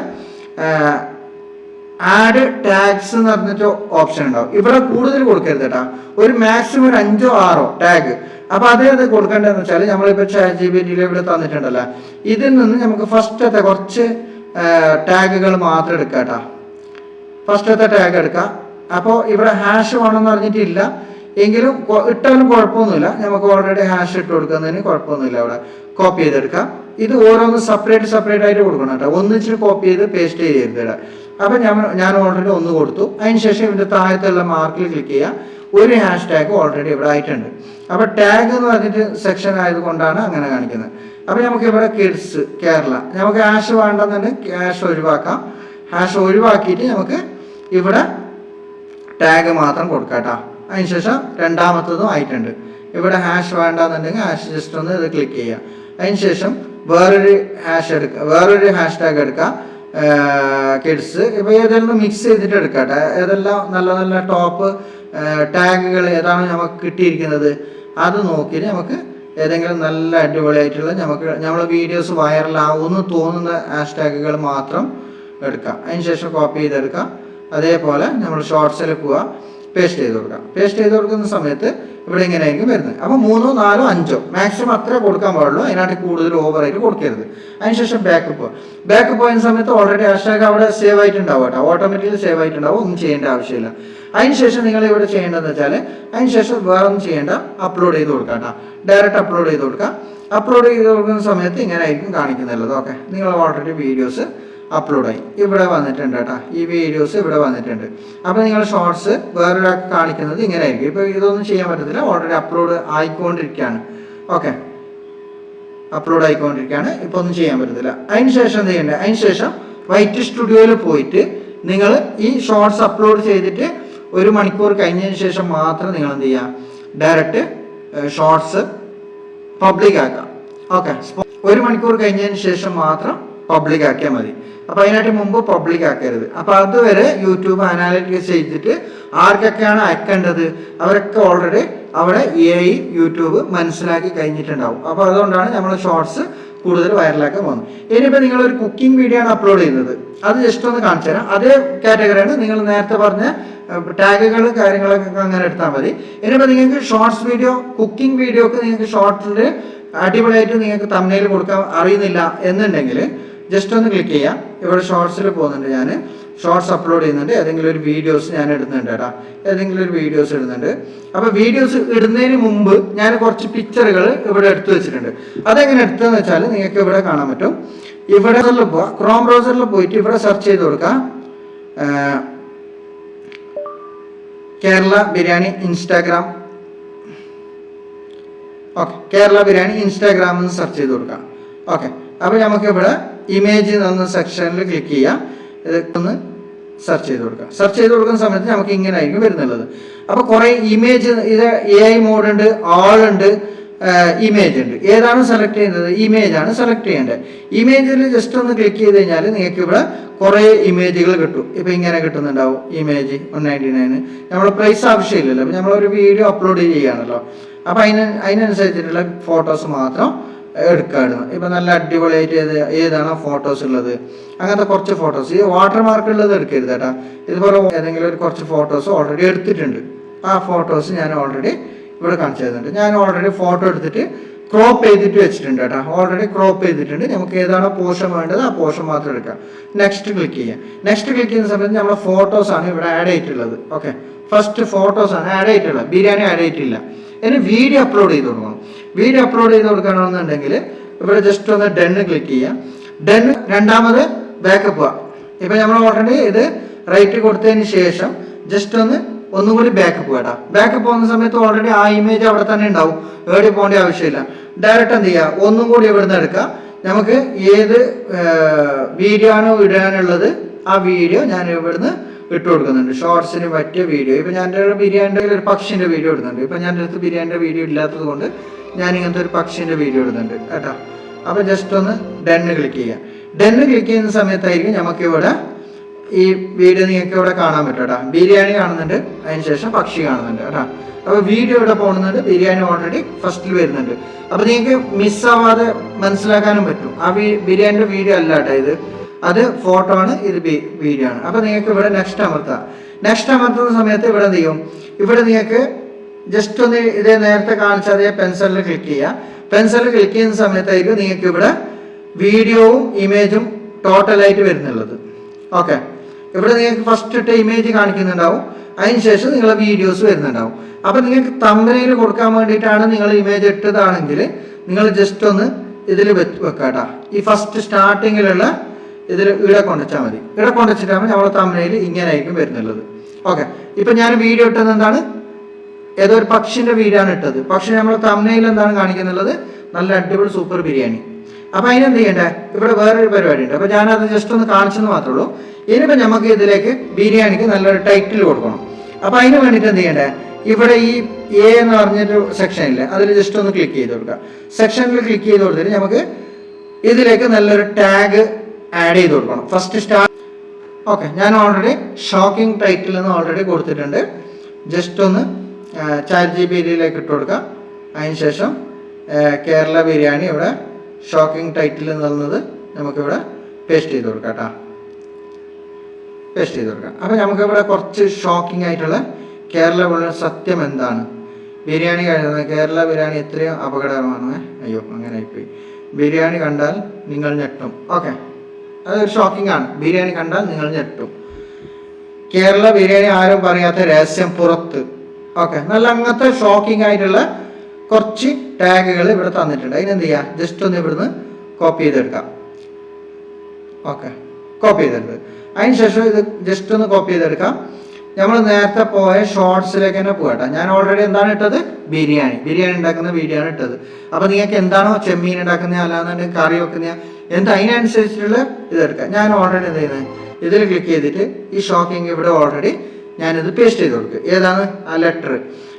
ആഡ് ടാഗ്സ് എന്ന് പറഞ്ഞിട്ട് ഓപ്ഷൻ ഉണ്ടാവും. ഇവിടെ കൂടുതൽ കൊടുക്കരുത് കേട്ടോ, ഒരു മാക്സിമം ഒരു 5 or 6 ടാഗ്. അപ്പോൾ അത് കൊടുക്കേണ്ടതെന്ന് വെച്ചാൽ നമ്മളിപ്പോൾ ChatGPT ഇവിടെ തന്നിട്ടുണ്ടല്ലോ, ഇതിൽ നിന്ന് നമുക്ക് ഫസ്റ്റത്തെ കുറച്ച് ടാഗുകൾ മാത്രം എടുക്കാം കേട്ടോ. ഫസ്റ്റത്തെ ടാഗ് എടുക്കാം. അപ്പോൾ ഇവിടെ ഹാഷ് വേണമെന്ന് പറഞ്ഞിട്ടില്ല, എങ്കിലും ഇട്ടാലും കുഴപ്പമൊന്നുമില്ല. നമുക്ക് ഓൾറെഡി ഹാഷ് ഇട്ട് കൊടുക്കുന്നതിന് കുഴപ്പമൊന്നുമില്ല. ഇവിടെ കോപ്പി ചെയ്തെടുക്കാം. ഇത് ഓരോന്ന് സെപ്പറേറ്റ് ആയിട്ട് കൊടുക്കണം കേട്ടോ. ഒന്നിച്ചിട്ട് കോപ്പി ചെയ്ത് പേസ്റ്റ് ചെയ്ത് ഇടാം. അപ്പം ഞാൻ ഓൾറെഡി ഒന്ന് കൊടുത്തു. അതിനുശേഷം ഇതിൻ്റെ താഴത്തുള്ള മാർക്കിൽ ക്ലിക്ക് ചെയ്യുക. ഒരു ഹാഷ് ടാഗ് ഓൾറെഡി ഇവിടെ ആയിട്ടുണ്ട്. അപ്പോൾ ടാഗ് എന്ന് പറഞ്ഞിട്ട് സെക്ഷൻ ആയതുകൊണ്ടാണ് അങ്ങനെ കാണിക്കുന്നത്. അപ്പോൾ നമുക്ക് ഇവിടെ കിഡ്സ് കേരള, നമുക്ക് ഹാഷ് വേണ്ടെന്നുണ്ടെങ്കിൽ ഹാഷ് ഒഴിവാക്കാം. ഹാഷ് ഒഴിവാക്കിയിട്ട് നമുക്ക് ഇവിടെ ടാഗ് മാത്രം കൊടുക്കാം കേട്ടോ. അതിനുശേഷം രണ്ടാമത്തതും ആയിട്ടുണ്ട്. ഇവിടെ ഹാഷ് വേണ്ടെന്നുണ്ടെങ്കിൽ ഹാഷ് ജസ്റ്റ് ഒന്ന് ഇത് ക്ലിക്ക് ചെയ്യുക. അതിനുശേഷം വേറൊരു വേറൊരു ഹാഷ് ടാഗ് എടുക്കുക, കിഡ്സ്. ഇപ്പോൾ ഏതെല്ലാം മിക്സ് ചെയ്തിട്ട് എടുക്കാം കേട്ടോ. ഏതെല്ലാം നല്ല നല്ല ടോപ്പ് ടാഗുകൾ ഏതാണ് നമുക്ക് കിട്ടിയിരിക്കുന്നത് അത് നോക്കിയിട്ട് നമുക്ക് ഏതെങ്കിലും നല്ല അടിപൊളിയായിട്ടുള്ള നമ്മളെ വീഡിയോസ് വൈറലാവുമെന്ന് തോന്നുന്ന ഹാഷ് ടാഗുകൾ മാത്രം എടുക്കാം. അതിനുശേഷം കോപ്പി ചെയ്തെടുക്കാം. അതേപോലെ നമ്മൾ ഷോർട്സിൽ പോവുക, പേസ്റ്റ് ചെയ്ത് കൊടുക്കാം. പേസ്റ്റ് ചെയ്ത് കൊടുക്കുന്ന സമയത്ത് ഇവിടെ ഇങ്ങനെയായിരിക്കും വരുന്നത്. അപ്പോൾ 3, 4, 5 മാക്സിമം അത്രേ കൊടുക്കാൻ പാടുള്ളൂ. അതിനായിട്ട് കൂടുതൽ ഓവറായിട്ട് കൊടുക്കരുത്. അതിനുശേഷം ബാക്ക് പോയ സമയത്ത് ഓൾറെഡി ഹാഷ്ടാഗ് അവിടെ സേവ് ആയിട്ടുണ്ടാവും കേട്ടോ. ഓട്ടോമാറ്റിക്കലി സേവ് ആയിട്ടുണ്ടാവും. ഒന്നും ചെയ്യേണ്ട ആവശ്യമില്ല. അതിനുശേഷം നിങ്ങൾ ഇവിടെ ചെയ്യേണ്ടതെന്ന് വെച്ചാൽ അതിനുശേഷം വേറെ ഒന്നും ചെയ്യേണ്ട, അപ്ലോഡ് ചെയ്ത് കൊടുക്കാം കേട്ടോ. ഡയറക്റ്റ് അപ്ലോഡ് ചെയ്ത് കൊടുക്കാം. അപ്ലോഡ് ചെയ്ത് കൊടുക്കുന്ന സമയത്ത് ഇങ്ങനെ ആയിരിക്കും കാണിക്കുന്നുള്ളത്. ഓക്കെ, നിങ്ങൾ ഓൾറെഡി വീഡിയോസ് അപ്ലോഡായി ഇവിടെ വന്നിട്ടുണ്ട് കേട്ടോ. ഈ വീഡിയോസ് ഇവിടെ വന്നിട്ടുണ്ട്. അപ്പോൾ നിങ്ങൾ ഷോർട്സ് വേറൊരാൾക്ക് കാണിക്കുന്നത് ഇങ്ങനെ ആയിരിക്കും. ഇപ്പോൾ ഇതൊന്നും ചെയ്യാൻ പറ്റത്തില്ല, ഓൾറെഡി അപ്ലോഡ് ആയിക്കൊണ്ടിരിക്കുകയാണ്. ഓക്കെ, അപ്ലോഡ് ആയിക്കൊണ്ടിരിക്കുകയാണ്. ഇപ്പോൾ ഒന്നും ചെയ്യാൻ പറ്റത്തില്ല. അതിനുശേഷം എന്ത് ചെയ്യേണ്ടത്, അതിനുശേഷം വൈറ്റ് സ്റ്റുഡിയോയിൽ പോയിട്ട് നിങ്ങൾ ഈ ഷോർട്സ് അപ്ലോഡ് ചെയ്തിട്ട് 1 മണിക്കൂർ കഴിഞ്ഞതിന് ശേഷം മാത്രം നിങ്ങൾ എന്ത് ചെയ്യുക, ഡയറക്റ്റ് ഷോർട്സ് പബ്ലിക് ആക്കാം. ഓക്കെ, 1 മണിക്കൂർ കഴിഞ്ഞതിന് ശേഷം മാത്രം പബ്ലിക് ആക്കിയാൽ മതി. അപ്പോൾ അതിനായിട്ട് മുമ്പ് പബ്ലിക് ആക്കരുത്. അപ്പോൾ അതുവരെ യൂട്യൂബ് അനാലിറ്റിക്സ് ചെയ്തിട്ട് ആർക്കൊക്കെയാണ് അയക്കേണ്ടത് അവരൊക്കെ ഓൾറെഡി അവിടെ AI യൂട്യൂബ് മനസ്സിലാക്കി കഴിഞ്ഞിട്ടുണ്ടാവും. അപ്പോൾ അതുകൊണ്ടാണ് നമ്മൾ ഷോർട്സ് കൂടുതൽ വൈറലാക്കാൻ പോകുന്നത്. ഇനിയിപ്പോൾ നിങ്ങളൊരു കുക്കിംഗ് വീഡിയോ ആണ് അപ്ലോഡ് ചെയ്യുന്നത്, അത് ജസ്റ്റ് ഒന്ന് കാണിച്ചു തരാം. അതേ കാറ്റഗറിയാണ് നിങ്ങൾ നേരത്തെ പറഞ്ഞ ടാഗുകൾ കാര്യങ്ങളൊക്കെ അങ്ങനെ എടുത്താൽ മതി. ഇനിയിപ്പോൾ നിങ്ങൾക്ക് ഷോർട്സ് വീഡിയോ, കുക്കിംഗ് വീഡിയോക്ക് നിങ്ങൾക്ക് ഷോർട്സിൽ അടിപൊളിയായിട്ട് നിങ്ങൾക്ക് തംബ്നെയിൽ കൊടുക്കാൻ അറിയുന്നില്ല എന്നുണ്ടെങ്കിൽ ജസ്റ്റ് ഒന്ന് ക്ലിക്ക് ചെയ്യാം. ഇവിടെ ഷോർട്സിൽ പോകുന്നുണ്ട്, ഞാൻ ഷോർട്സ് അപ്ലോഡ് ചെയ്യുന്നുണ്ട്. ഏതെങ്കിലും ഒരു വീഡിയോസ് ഞാൻ ഇടുന്നുണ്ട് കേട്ടോ, ഏതെങ്കിലും ഒരു വീഡിയോസ് ഇടുന്നുണ്ട്. അപ്പോൾ വീഡിയോസ് ഇടുന്നതിന് മുമ്പ് ഞാൻ കുറച്ച് പിക്ചറുകൾ ഇവിടെ എടുത്തു വെച്ചിട്ടുണ്ട്. അതെങ്ങനെ എടുത്തതെന്ന് വെച്ചാൽ നിങ്ങൾക്ക് ഇവിടെ കാണാൻ പറ്റും. ഇവിടെ പോവാം, ക്രോം ബ്രൗസറിൽ പോയിട്ട് ഇവിടെ സെർച്ച് ചെയ്ത് കൊടുക്കാം, Kerala biryani Instagram. Okay, Kerala biryani Instagram എന്ന് സെർച്ച് ചെയ്ത് കൊടുക്കാം. ഓക്കെ. അപ്പോൾ നമുക്ക് ഇവിടെ ഇമേജ് എന്ന സെക്ഷനിൽ ക്ലിക്ക് ചെയ്യാം. ഇതൊക്കെ ഒന്ന് സെർച്ച് ചെയ്ത് കൊടുക്കാം. സെർച്ച് ചെയ്ത് കൊടുക്കുന്ന സമയത്ത് നമുക്ക് ഇങ്ങനെ ആയിരിക്കും വരുന്നുള്ളത്. അപ്പോൾ കുറേ ഇമേജ്, ഇത് AI മോഡ് ഉണ്ട്, ആൾ ഉണ്ട്, ഇമേജ് ഉണ്ട്. ഏതാണ് സെലക്ട് ചെയ്യുന്നത്? ഇമേജ് ആണ് സെലക്ട് ചെയ്യേണ്ടത്. ഇമേജിൽ ജസ്റ്റ് ഒന്ന് ക്ലിക്ക് ചെയ്ത് കഴിഞ്ഞാൽ നിങ്ങൾക്ക് ഇവിടെ കുറേ ഇമേജുകൾ കിട്ടും. ഇപ്പോൾ ഇങ്ങനെ കിട്ടുന്നുണ്ടാവും ഇമേജ് 199. നമ്മൾ പ്രൈസ് ആവശ്യമില്ലല്ലോ, അപ്പോൾ നമ്മളൊരു വീഡിയോ അപ്ലോഡ് ചെയ്യുകയാണല്ലോ. അപ്പോൾ അതിനനുസരിച്ചിട്ടുള്ള ഫോട്ടോസ് മാത്രം എടുക്കാറുണ്ട്. ഇപ്പം നല്ല അടിപൊളിയായിട്ട് ഏതാണോ ഫോട്ടോസ് ഉള്ളത് അങ്ങനത്തെ കുറച്ച് ഫോട്ടോസ്. ഈ വാട്ടർ മാർക്ക് ഉള്ളത് എടുക്കരുത് കേട്ടോ. ഇതുപോലെ ഏതെങ്കിലും ഒരു കുറച്ച് ഫോട്ടോസ് ഓൾറെഡി എടുത്തിട്ടുണ്ട്. ആ ഫോട്ടോസ് ഞാൻ ഓൾറെഡി ഇവിടെ കാണിച്ചു തരുന്നുണ്ട്. ഞാൻ ഓൾറെഡി ഫോട്ടോ എടുത്തിട്ട് ക്രോപ്പ് ചെയ്തിട്ട് വെച്ചിട്ടുണ്ട് കേട്ടോ. ഓൾറെഡി ക്രോപ്പ് ചെയ്തിട്ടുണ്ട്. നമുക്ക് ഏതാണോ പോർഷൻ വേണ്ടത് ആ പോർഷൻ മാത്രം എടുക്കാം. നെക്സ്റ്റ് ക്ലിക്ക് ചെയ്യാം. നെക്സ്റ്റ് ക്ലിക്ക് ചെയ്യുന്ന സമയത്ത് നമ്മളെ ഫോട്ടോസാണ് ഇവിടെ ആഡ് ചെയ്തിട്ടുള്ളത്. ഓക്കെ, ഫസ്റ്റ് ഫോട്ടോസാണ് ആഡ് ചെയ്തിട്ടുള്ളത്. ബിരിയാണി ആഡ് ചെയ്തിട്ടില്ല. ഇനി വീഡിയോ അപ്ലോഡ് ചെയ്ത് കൊടുക്കണം. വീഡിയോ അപ്ലോഡ് ചെയ്ത് കൊടുക്കണമെന്നുണ്ടെങ്കിൽ ഇവിടെ ജസ്റ്റ് ഒന്ന് ഡെന്ന് ക്ലിക്ക് ചെയ്യാം. ഡെന്ന് രണ്ടാമത് ബാക്കപ്പ് പോവാം. ഇപ്പം നമ്മൾ ഓൾറെഡി ഇത് റൈറ്റ് കൊടുത്തതിന് ശേഷം ജസ്റ്റ് ഒന്നും കൂടി ബാക്കപ്പ് പോകട്ടാ. ബാക്കപ്പ് പോകുന്ന സമയത്ത് ഓൾറെഡി ആ ഇമേജ് അവിടെ തന്നെ ഉണ്ടാവും. എവിടെ പോകേണ്ട ആവശ്യമില്ല. ഡയറക്റ്റ് എന്ത് ചെയ്യുക, ഒന്നും കൂടി ഇവിടുന്ന് എടുക്കാം. നമുക്ക് ഏത് വീഡിയോ ആണോ ഇടാനുള്ളത് ആ വീഡിയോ ഞാൻ ഇവിടുന്ന് ഇട്ട് കൊടുക്കുന്നുണ്ട്. ഷോർട്സിന് പറ്റിയ വീഡിയോ. ഇപ്പം ഞാൻ ബിരിയാണിൻ്റെ ഒരു പക്ഷിൻ്റെ വീഡിയോ ഇടുന്നുണ്ട്. ഇപ്പം ഞാൻ അടുത്ത് ബിരിയാണിൻ്റെ വീഡിയോ ഇല്ലാത്തത് കൊണ്ട് ഞാൻ ഇങ്ങനത്തെ ഒരു പക്ഷിൻ്റെ വീഡിയോ ഇടുന്നുണ്ട് കേട്ടോ. അപ്പോൾ ജസ്റ്റ് ഒന്ന് ഡെന്ന് ക്ലിക്ക് ചെയ്യാം. ഡെന്ന് ക്ലിക്ക് ചെയ്യുന്ന സമയത്തായിരിക്കും നമുക്കിവിടെ ഈ വീഡിയോ നിങ്ങൾക്ക് ഇവിടെ കാണാൻ പറ്റും കേട്ടോ. ബിരിയാണി കാണുന്നുണ്ട്, അതിനുശേഷം പക്ഷി കാണുന്നുണ്ട് കേട്ടോ. അപ്പോൾ വീഡിയോ ഇവിടെ പോകുന്നുണ്ട്. ബിരിയാണി ഓൾറെഡി ഫസ്റ്റിൽ വരുന്നുണ്ട്. അപ്പോൾ നിങ്ങൾക്ക് മിസ്സാവാതെ മനസ്സിലാക്കാനും പറ്റും. ആ ബിരിയാണിയുടെ വീഡിയോ അല്ല കേട്ടോ ഇത്, അത് ഫോട്ടോ ആണ്, ഇത് വീഡിയോ ആണ്. അപ്പോൾ നിങ്ങൾക്ക് ഇവിടെ നെക്സ്റ്റ് അമർത്താം. നെക്സ്റ്റ് അമർത്തുന്ന സമയത്ത് ഇവിടെ എന്ത് ചെയ്യും, ഇവിടെ നിങ്ങൾക്ക് ജസ്റ്റ് ഒന്ന് ഇതേ നേരത്തെ കാണിച്ച അതേ പെൻസിലിൽ ക്ലിക്ക് ചെയ്യുക. പെൻസിലിൽ ക്ലിക്ക് ചെയ്യുന്ന സമയത്തായിരിക്കും നിങ്ങൾക്ക് ഇവിടെ വീഡിയോവും ഇമേജും ടോട്ടലായിട്ട് വരുന്നുള്ളത്. ഓക്കെ, ഇവിടെ നിങ്ങൾക്ക് ഫസ്റ്റ് ഇട്ട ഇമേജ് കാണിക്കുന്നുണ്ടാവും. അതിനുശേഷം നിങ്ങളെ വീഡിയോസ് വരുന്നുണ്ടാവും. അപ്പോൾ നിങ്ങൾക്ക് തമ്പനയിൽ കൊടുക്കാൻ വേണ്ടിയിട്ടാണ് നിങ്ങൾ ഇമേജ് ഇട്ടതാണെങ്കിൽ നിങ്ങൾ ജസ്റ്റ് ഒന്ന് ഇതിൽ വെക്കാട്ടാ. ഈ ഫസ്റ്റ് സ്റ്റാർട്ടിങ്ങിലുള്ള ഇതിൽ ഇവിടെ കൊണ്ടുവച്ചാൽ മതി. ഇവിടെ കൊണ്ടുവച്ചിട്ടാകുമ്പോൾ നമ്മളെ തമ്പനയിൽ ഇങ്ങനെ ആയിരിക്കും വരുന്നുള്ളത്. ഓക്കെ, ഇപ്പം ഞാൻ വീഡിയോ ഇട്ടത് എന്താണ്, ഏതോ ഒരു പക്ഷിൻ്റെ വീഡിയോ ആണ് ഇട്ടത്. പക്ഷെ നമ്മളെ തമ്പനയിൽ എന്താണ് കാണിക്കുന്നുള്ളത്, നല്ല അടിപൊളി സൂപ്പർ ബിരിയാണി. അപ്പോൾ അതിനെന്ത് ചെയ്യണ്ടേ, ഇവിടെ വേറൊരു പരിപാടി ഉണ്ട്. അപ്പോൾ ഞാനത് ജസ്റ്റ് ഒന്ന് കാണിച്ചെന്ന് മാത്രമേ ഉള്ളൂ. ഇനിയിപ്പോൾ നമുക്ക് ഇതിലേക്ക് ബിരിയാണിക്ക് നല്ലൊരു ടൈറ്റിൽ കൊടുക്കണം. അപ്പോൾ അതിന് വേണ്ടിയിട്ട് എന്ത് ചെയ്യണ്ടേ, ഇവിടെ ഈ എ എന്ന് പറഞ്ഞൊരു സെക്ഷൻ ഇല്ലേ, അതിൽ ജസ്റ്റ് ഒന്ന് ക്ലിക്ക് ചെയ്ത് കൊടുക്കുക. സെക്ഷനിൽ ക്ലിക്ക് ചെയ്ത് കൊടുത്തിട്ട് നമുക്ക് ഇതിലേക്ക് നല്ലൊരു ടാഗ് ആഡ് ചെയ്ത് കൊടുക്കണം. First start. ഓക്കെ, ഞാൻ ഓൾറെഡി ഷോക്കിംഗ് ടൈറ്റിൽ എന്ന് ഓൾറെഡി കൊടുത്തിട്ടുണ്ട്. ജസ്റ്റ് ഒന്ന് ChatGPT-യിലേക്ക് ഇട്ട് കൊടുക്കുക. അതിനുശേഷം കേരള ബിരിയാണി ഇവിടെ ഷോക്കിംഗ് ടൈറ്റിൽ എന്നുള്ളത് നമുക്കിവിടെ പേസ്റ്റ് ചെയ്ത് കൊടുക്കാം കേട്ടോ. പേസ്റ്റ് ചെയ്ത് കൊടുക്കാം. അപ്പോൾ നമുക്കിവിടെ കുറച്ച് ഷോക്കിംഗ് ആയിട്ടുള്ള കേരള സത്യം എന്താണ്, ബിരിയാണി കഴിയുന്നത് കേരള ബിരിയാണി എത്രയോ അപകടകരമാണ്. അയ്യോ, അങ്ങനെ ആയിപ്പോയി. ബിരിയാണി കണ്ടാൽ നിങ്ങൾ ഞെട്ടും. ഓക്കെ, അതൊരു ഷോക്കിംഗ് ആണ്. ബിരിയാണി കണ്ടാൽ നിങ്ങൾ ഞെട്ടും. കേരള ബിരിയാണി ആരും പറയാത്ത രഹസ്യം പുറത്ത്. ഓക്കെ, നല്ല അങ്ങനത്തെ ഷോക്കിംഗ് ആയിട്ടുള്ള കുറച്ച് ടാഗുകൾ ഇവിടെ തന്നിട്ടുണ്ട്. അതിനെന്ത് ചെയ്യുക, ജസ്റ്റ് ഒന്ന് ഇവിടുന്ന് കോപ്പി ചെയ്തെടുക്കാം. ഓക്കെ, കോപ്പി ചെയ്തെടുത്ത് അതിനുശേഷം ഇത് ജസ്റ്റ് ഒന്ന് കോപ്പി ചെയ്തെടുക്കാം. നമ്മൾ നേരത്തെ പോയ ഷോർട്സിലേക്ക് തന്നെ പോകട്ടെ. ഞാൻ ഓൾറെഡി എന്താണ് ഇട്ടത്, ബിരിയാണി ഉണ്ടാക്കുന്ന വീഡിയോ ആണ് ഇട്ടത്. അപ്പോൾ നിങ്ങൾക്ക് എന്താണോ ചെമ്മീൻ ഉണ്ടാക്കുന്ന, അല്ലാന്നുണ്ടെങ്കിൽ കറി വെക്കുന്ന, എന്താ അതിനനുസരിച്ചിട്ടുള്ള ഇതെടുക്കാം. ഞാൻ ഓൾറെഡി എന്ത് ചെയ്യുന്നത്, ഇതിൽ ക്ലിക്ക് ചെയ്തിട്ട് ഈ ഷോക്കിംഗ് ഇവിടെ ഓൾറെഡി ഞാനിത് പേസ്റ്റ് ചെയ്ത് കൊടുക്കുക. ഏതാണ് ആ ലെറ്റർ.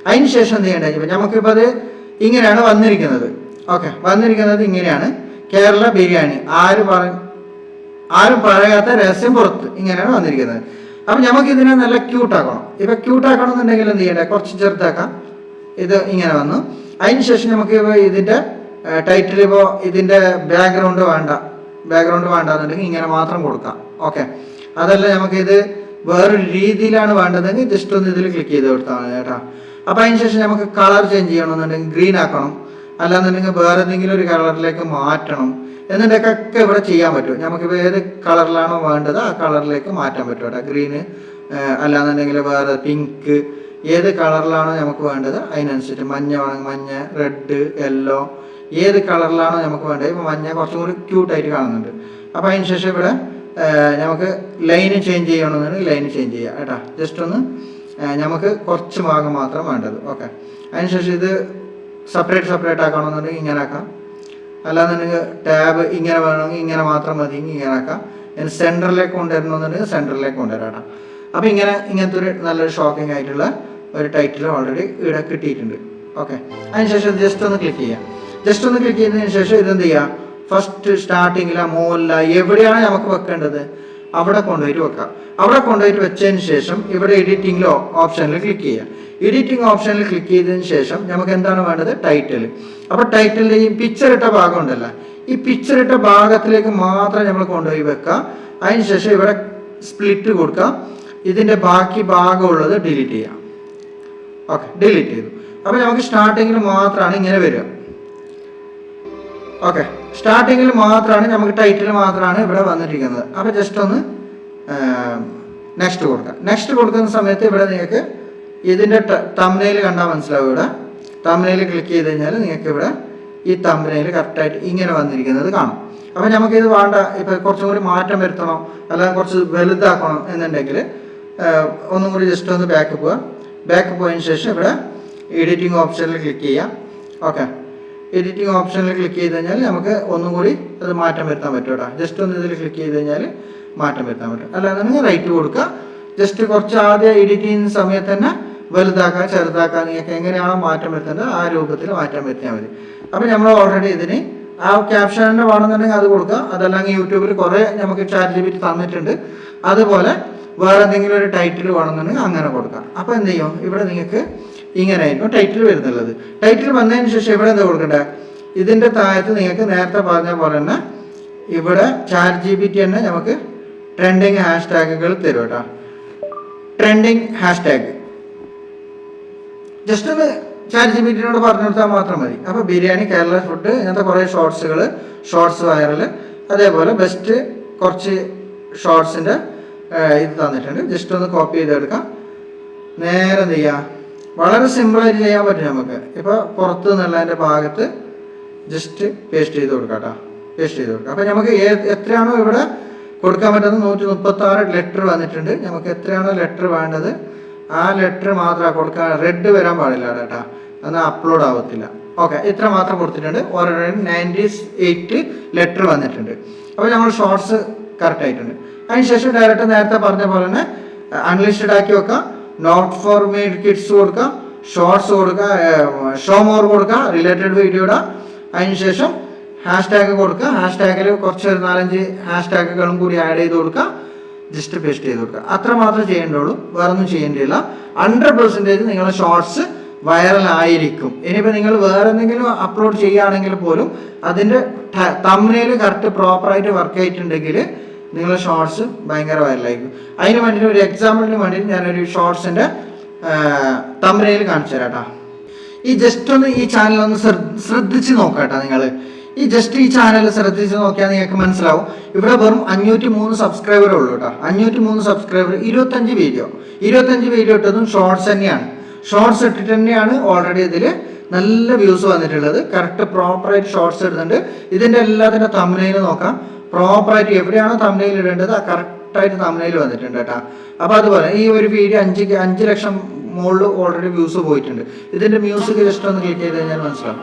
അതിന് ശേഷം എന്ത് ചെയ്യേണ്ടത്, നമുക്കിപ്പോൾ അത് ഇങ്ങനെയാണ് വന്നിരിക്കുന്നത്. ഓക്കെ, വന്നിരിക്കുന്നത് ഇങ്ങനെയാണ്, കേരള ബിരിയാണി ആരും പറയാത്ത രഹസ്യം പുറത്ത്, ഇങ്ങനെയാണ് വന്നിരിക്കുന്നത്. അപ്പം നമുക്ക് ഇതിനെ നല്ല ക്യൂട്ടാക്കണം. ഇപ്പം ക്യൂട്ടാക്കണം എന്നുണ്ടെങ്കിൽ എന്ത് ചെയ്യണ്ടേ, കുറച്ച് ചെറുതാക്കാം. ഇത് ഇങ്ങനെ വന്നു. അതിന് ശേഷം നമുക്ക് ഇതിൻ്റെ ടൈറ്റിൽ ഇപ്പോൾ ഇതിൻ്റെ ബാക്ക്ഗ്രൗണ്ട് വേണ്ടെന്നുണ്ടെങ്കിൽ ഇങ്ങനെ മാത്രം കൊടുക്കാം. ഓക്കെ, അതല്ല നമുക്കിത് വേറൊരു രീതിയിലാണ് വേണ്ടതെങ്കിൽ ജസ്റ്റ് ഒന്ന് ഇതിൽ ക്ലിക്ക് ചെയ്ത് കൊടുത്താൽ മതി കേട്ടോ. അപ്പോൾ അതിന് ശേഷം നമുക്ക് കളർ ചേഞ്ച് ചെയ്യണമെന്നുണ്ടെങ്കിൽ ഗ്രീൻ ആക്കണം, അല്ലാന്നുണ്ടെങ്കിൽ വേറെ എന്തെങ്കിലും ഒരു കളറിലേക്ക് മാറ്റണം എന്നിട്ടൊക്കെ ഇവിടെ ചെയ്യാൻ പറ്റും. നമുക്കിപ്പോൾ ഏത് കളറിലാണോ വേണ്ടത് ആ കളറിലേക്ക് മാറ്റാൻ പറ്റും കേട്ടോ. ഗ്രീന് അല്ലാന്നുണ്ടെങ്കിൽ വേറെ പിങ്ക്, ഏത് കളറിലാണോ നമുക്ക് വേണ്ടത് അതിനനുസരിച്ച്, മഞ്ഞ വേണമെങ്കിൽ മഞ്ഞ, റെഡ്, യെല്ലോ, ഏത് കളറിലാണോ നമുക്ക് വേണ്ടത്. ഇപ്പോൾ മഞ്ഞ കുറച്ചും കൂടി ക്യൂട്ടായിട്ട് കാണുന്നുണ്ട്. അപ്പോൾ അതിന് ശേഷം ഇവിടെ നമുക്ക് ലൈന് ചേഞ്ച് ചെയ്യണമെന്നുണ്ടെങ്കിൽ ലൈന് ചേഞ്ച് ചെയ്യാം കേട്ടോ. ജസ്റ്റ് ഒന്ന് നമുക്ക് കുറച്ച് ഭാഗം മാത്രം വേണ്ടത്. ഓക്കെ, അതിനുശേഷം ഇത് സെപ്പറേറ്റ് ആക്കണമെന്നുണ്ടെങ്കിൽ ഇങ്ങനെ ആക്കാം. അല്ലാന്നുണ്ടെങ്കിൽ ടാബ് ഇങ്ങനെ വേണമെങ്കിൽ ഇങ്ങനെ മാത്രം മതി, ഇങ്ങനെ ആക്കാം. ഇനി സെൻറ്ററിലേക്ക് കൊണ്ടുവരണമെന്നുണ്ടെങ്കിൽ സെൻറ്ററിലേക്ക് കൊണ്ടുവരാം. അപ്പോൾ ഇങ്ങനത്തെ ഒരു നല്ലൊരു ഷോക്കിംഗ് ആയിട്ടുള്ള ഒരു ടൈറ്റിൽ ഓൾറെഡി ഇവിടെ കിട്ടിയിട്ടുണ്ട്. ഓക്കെ, അതിനുശേഷം ജസ്റ്റ് ഒന്ന് ക്ലിക്ക് ചെയ്യാം. ജസ്റ്റ് ഒന്ന് ക്ലിക്ക് ചെയ്തതിന് ശേഷം ഇതെന്ത് ചെയ്യാം, ഫസ്റ്റ് സ്റ്റാർട്ടിങ്ങില മുകളില എവിടെയാണ് നമുക്ക് വെക്കേണ്ടത് അവിടെ കൊണ്ടുപോയിട്ട് വെക്കാം. അവിടെ കൊണ്ടുപോയിട്ട് വെച്ചതിന് ശേഷം ഇവിടെ എഡിറ്റിംഗിലോ ഓപ്ഷനിൽ ക്ലിക്ക് ചെയ്യാം. എഡിറ്റിംഗ് ഓപ്ഷനിൽ ക്ലിക്ക് ചെയ്തതിന് ശേഷം നമുക്ക് എന്താണ് വേണ്ടത്, ടൈറ്റിൽ. അപ്പോൾ ടൈറ്റിലിൻ്റെ ഈ പിക്ചർ ഇട്ട ഭാഗം ഉണ്ടല്ലോ, ഈ പിക്ചർ ഇട്ട ഭാഗത്തിലേക്ക് മാത്രം നമ്മൾ കൊണ്ടുപോയി വെക്കാം. അതിനുശേഷം ഇവിടെ സ്പ്ലിറ്റ് കൊടുക്കാം. ഇതിൻ്റെ ബാക്കി ഭാഗമുള്ളത് ഡിലീറ്റ് ചെയ്യാം. ഓക്കെ, ഡിലീറ്റ് ചെയ്തു. അപ്പോൾ നമുക്ക് സ്റ്റാർട്ടിങ്ങിൽ മാത്രമാണ് ഇങ്ങനെ വരിക. ഓക്കെ, സ്റ്റാർട്ടിങ്ങിൽ മാത്രമാണ് നമുക്ക് ടൈറ്റിൽ മാത്രമാണ് ഇവിടെ വന്നിരിക്കുന്നത്. അപ്പോൾ ജസ്റ്റ് ഒന്ന് നെക്സ്റ്റ് കൊടുക്കാം. നെക്സ്റ്റ് കൊടുക്കുന്ന സമയത്ത് ഇവിടെ നിങ്ങൾക്ക് ഇതിൻ്റെ തംബ്നെയിൽ കണ്ടാൽ മനസ്സിലാവും. ഇവിടെ തംബ്നെയിൽ ക്ലിക്ക് ചെയ്ത് കഴിഞ്ഞാൽ നിങ്ങൾക്ക് ഇവിടെ ഈ തംബ്നെയിൽ കറക്റ്റായിട്ട് ഇങ്ങനെ വന്നിരിക്കുന്നത് കാണും. അപ്പോൾ നമുക്കിത് വേണ്ട, ഇപ്പോൾ കുറച്ചും കൂടി മാറ്റം വരുത്തണം, അല്ലെങ്കിൽ കുറച്ച് വലുതാക്കണം എന്നുണ്ടെങ്കിൽ ഒന്നും കൂടി ജസ്റ്റ് ഒന്ന് ബാക്ക് പോവുക. ബാക്ക് പോയതിന് ശേഷം ഇവിടെ എഡിറ്റിംഗ് ഓപ്ഷനിൽ ക്ലിക്ക് ചെയ്യാം. ഓക്കെ, എഡിറ്റിംഗ് ഓപ്ഷനിൽ ക്ലിക്ക് ചെയ്ത് കഴിഞ്ഞാൽ നമുക്ക് ഒന്നും കൂടി അത് മാറ്റം വരുത്താൻ പറ്റും കേട്ടോ. ജസ്റ്റ് ഒന്ന് ഇതിൽ ക്ലിക്ക് ചെയ്ത് കഴിഞ്ഞാൽ മാറ്റം വരുത്താൻ പറ്റും. അല്ലാന്നുണ്ടെങ്കിൽ റൈറ്റ് കൊടുക്കുക. ജസ്റ്റ് കുറച്ച് ആദ്യം എഡിറ്റ് ചെയ്യുന്ന സമയത്ത് തന്നെ വലുതാക്കുക, ചെറുതാക്കുക, നിങ്ങൾക്ക് എങ്ങനെയാണോ മാറ്റം വരുത്തേണ്ടത് ആ രൂപത്തിൽ മാറ്റം വരുത്തിയാൽ മതി. അപ്പോൾ നമ്മൾ ഓൾറെഡി ഇതിന് ആ ക്യാപ്ഷൻ്റെ വേണമെന്നുണ്ടെങ്കിൽ അത് കൊടുക്കുക. അതല്ലെങ്കിൽ യൂട്യൂബിൽ കുറേ നമുക്ക് ChatGPT തന്നിട്ടുണ്ട്. അതുപോലെ വേറെ എന്തെങ്കിലും ഒരു ടൈറ്റിൽ വേണമെന്നുണ്ടെങ്കിൽ അങ്ങനെ കൊടുക്കാം. അപ്പോൾ എന്ത് ചെയ്യും, ഇവിടെ നിങ്ങൾക്ക് ഇങ്ങനെ ആയിരിക്കും ടൈറ്റിൽ വരുന്നുള്ളത്. ടൈറ്റിൽ വന്നതിന് ശേഷം ഇവിടെ എന്താ കൊടുക്കണ്ടേ, ഇതിൻ്റെ താഴത്ത് നിങ്ങൾക്ക് നേരത്തെ പറഞ്ഞ പോലെ തന്നെ ഇവിടെ ChatGPT തന്നെ നമുക്ക് ട്രെൻഡിങ് ഹാഷ്ടാഗുകൾ തരും കേട്ടോ. ട്രെൻഡിങ് ഹാഷ്ടാഗ് ജസ്റ്റ് ഒന്ന് ChatGPT-നോട് പറഞ്ഞു കൊടുത്താൽ മാത്രം മതി. അപ്പോൾ ബിരിയാണി, കേരള ഫുഡ്, ഇങ്ങനത്തെ കുറേ ഷോർട്സ് വൈറൽ, അതേപോലെ ബെസ്റ്റ് കുറച്ച് ഷോർട്സിൻ്റെ ഇത് തന്നിട്ടുണ്ട്. ജസ്റ്റ് ഒന്ന് കോപ്പി ചെയ്തെടുക്കാം. നേരെ എന്ത് ചെയ്യാം, വളരെ സിമ്പിളായിട്ട് ചെയ്യാൻ പറ്റും നമുക്ക്. ഇപ്പോൾ പുറത്ത് നിന്നുള്ളതിൻ്റെ ഭാഗത്ത് ജസ്റ്റ് പേസ്റ്റ് ചെയ്ത് കൊടുക്കാം കേട്ടോ. പേസ്റ്റ് ചെയ്ത് കൊടുക്കാം. അപ്പോൾ നമുക്ക് എത്രയാണോ ഇവിടെ കൊടുക്കാൻ പറ്റുന്നത് 136 ലെറ്റർ വന്നിട്ടുണ്ട്. നമുക്ക് എത്രയാണോ ലെറ്റർ വേണ്ടത് ആ ലെറ്റർ മാത്രം കൊടുക്കാൻ. റെഡ് വരാൻ പാടില്ല കേട്ടോ, എന്നാൽ അപ്ലോഡ് ആവത്തില്ല. ഓക്കെ, ഇത്ര മാത്രം കൊടുത്തിട്ടുണ്ട്. 98 ലെറ്റർ വന്നിട്ടുണ്ട്. അപ്പോൾ നമ്മൾ ഷോർട്സ് കറക്റ്റ് ആയിട്ടുണ്ട്. അതിനുശേഷം ഡയറക്റ്റ് നേരത്തെ പറഞ്ഞ പോലെ തന്നെ അൺലിസ്റ്റഡ് ആക്കി വെക്കാം. നോട്ട് ഫോർ മെയ്ഡ് കിഡ്സ് കൊടുക്കാം, ഷോർട്സ് കൊടുക്കുക, ഷോ മോർ കൊടുക്കുക, റിലേറ്റഡ് വീഡിയോ ഇടാം. അതിനുശേഷം ഹാഷ്ടാഗ് കൊടുക്കുക. ഹാഷ്ടാഗിൽ കുറച്ച് 4-5 ഹാഷ്ടാഗുകളും കൂടി ആഡ് ചെയ്ത് കൊടുക്കുക. ജസ്റ്റ് പേസ്റ്റ് ചെയ്ത് കൊടുക്കുക. അത്ര മാത്രമേ ചെയ്യേണ്ടുള്ളൂ, വേറൊന്നും ചെയ്യേണ്ടിയില്ല. 100% നിങ്ങളുടെ ഷോർട്സ് വൈറൽ ആയിരിക്കും. ഇനിയിപ്പോൾ നിങ്ങൾ വേറെ എന്തെങ്കിലും അപ്ലോഡ് ചെയ്യുകയാണെങ്കിൽ പോലും അതിൻ്റെ തംബ്നെയിൽ കറക്റ്റ് പ്രോപ്പറായിട്ട് വർക്ക് ആയിട്ടുണ്ടെങ്കിൽ നിങ്ങളുടെ ഷോർട്സ് ഭയങ്കര വൈറലായിരിക്കും. അതിന് വേണ്ടിയിട്ട് ഒരു എക്സാമ്പിളിന് വേണ്ടിയിട്ട് ഞാനൊരു ഷോർട്സിൻ്റെ തംബ്നെയിൽ കാണിച്ചു തരാം കേട്ടോ. ഈ ജസ്റ്റ് ഒന്ന് ഈ ചാനലൊന്ന് ശ്രദ്ധിച്ച് നോക്കാം കേട്ടോ. നിങ്ങൾ ഈ ചാനൽ ശ്രദ്ധിച്ച് നോക്കിയാൽ നിങ്ങൾക്ക് മനസ്സിലാവും. ഇവിടെ വെറും 503 സബ്സ്ക്രൈബറേ ഉള്ളൂ കേട്ടോ. 503 സബ്സ്ക്രൈബർ, 25 വീഡിയോ ഇട്ടതും ഷോർട്സ് തന്നെയാണ്. ഷോർട്സ് ഇട്ടിട്ട് തന്നെയാണ് ഓൾറെഡി ഇതിൽ നല്ല വ്യൂസ് വന്നിട്ടുള്ളത്. കറക്റ്റ് പ്രോപ്പറായിട്ട് ഷോർട്സ് ഇടുന്നുണ്ട്. ഇതിൻ്റെ എല്ലാത്തിൻ്റെ തംബ്നെയിൽ നോക്കാം. പ്രോപ്പറായിട്ട് എവിടെയാണോ തംബ്നെയിൽ ഇടേണ്ടത് ആ കറക്റ്റായിട്ട് തംബ്നെയിൽ വന്നിട്ടുണ്ട് കേട്ടോ. അപ്പോൾ അതുപോലെ ഈ ഒരു വീഡിയോ 5 ലക്ഷം മുകളിൽ ഓൾറെഡി വ്യൂസ് പോയിട്ടുണ്ട്. ഇതിൻ്റെ മ്യൂസിക് ജസ്റ്റ് ഒന്ന് ക്ലിക്ക് ചെയ്ത് കഴിഞ്ഞാൽ മനസ്സിലാവും.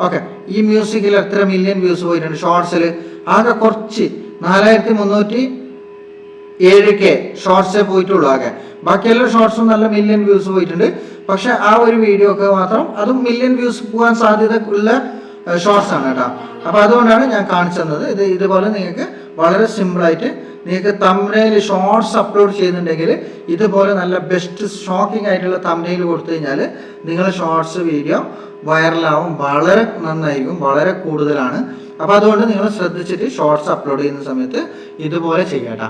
ഓക്കെ, ഈ മ്യൂസിക്കിൽ എത്ര മില്യൺ വ്യൂസ് പോയിട്ടുണ്ട്. ഷോർട്സിൽ ആകെ കുറച്ച് 4307K ഷോർട്സേ പോയിട്ടുള്ളൂ ആകെ. ബാക്കിയെല്ലാ ഷോർട്സും നല്ല മില്യൺ വ്യൂസ് പോയിട്ടുണ്ട്. പക്ഷെ ആ ഒരു വീഡിയോ ഒക്കെ മാത്രം അതും മില്യൺ വ്യൂസ് പോകാൻ സാധ്യത ഉള്ള ഷോർട്സ് ആണ് കേട്ടോ. അപ്പോൾ അതുകൊണ്ടാണ് ഞാൻ കാണിച്ചു തന്നത്. ഇതുപോലെ നിങ്ങൾക്ക് വളരെ സിമ്പിളായിട്ട് നിങ്ങൾക്ക് തംബ്നെയിൽ ഷോർട്സ് അപ്ലോഡ് ചെയ്യുന്നുണ്ടെങ്കിൽ ഇതുപോലെ നല്ല ബെസ്റ്റ് ഷോക്കിംഗ് ആയിട്ടുള്ള തംബ്നെയിൽ കൊടുത്തു കഴിഞ്ഞാൽ നിങ്ങളുടെ ഷോർട്സ് വീഡിയോ വൈറലാവും. വളരെ നന്നായിരിക്കും, വളരെ കൂടുതലാണ്. അപ്പോൾ അതുകൊണ്ട് നിങ്ങൾ ശ്രദ്ധിച്ചിട്ട് ഷോർട്സ് അപ്ലോഡ് ചെയ്യുന്ന സമയത്ത് ഇതുപോലെ ചെയ്യാം കേട്ടോ.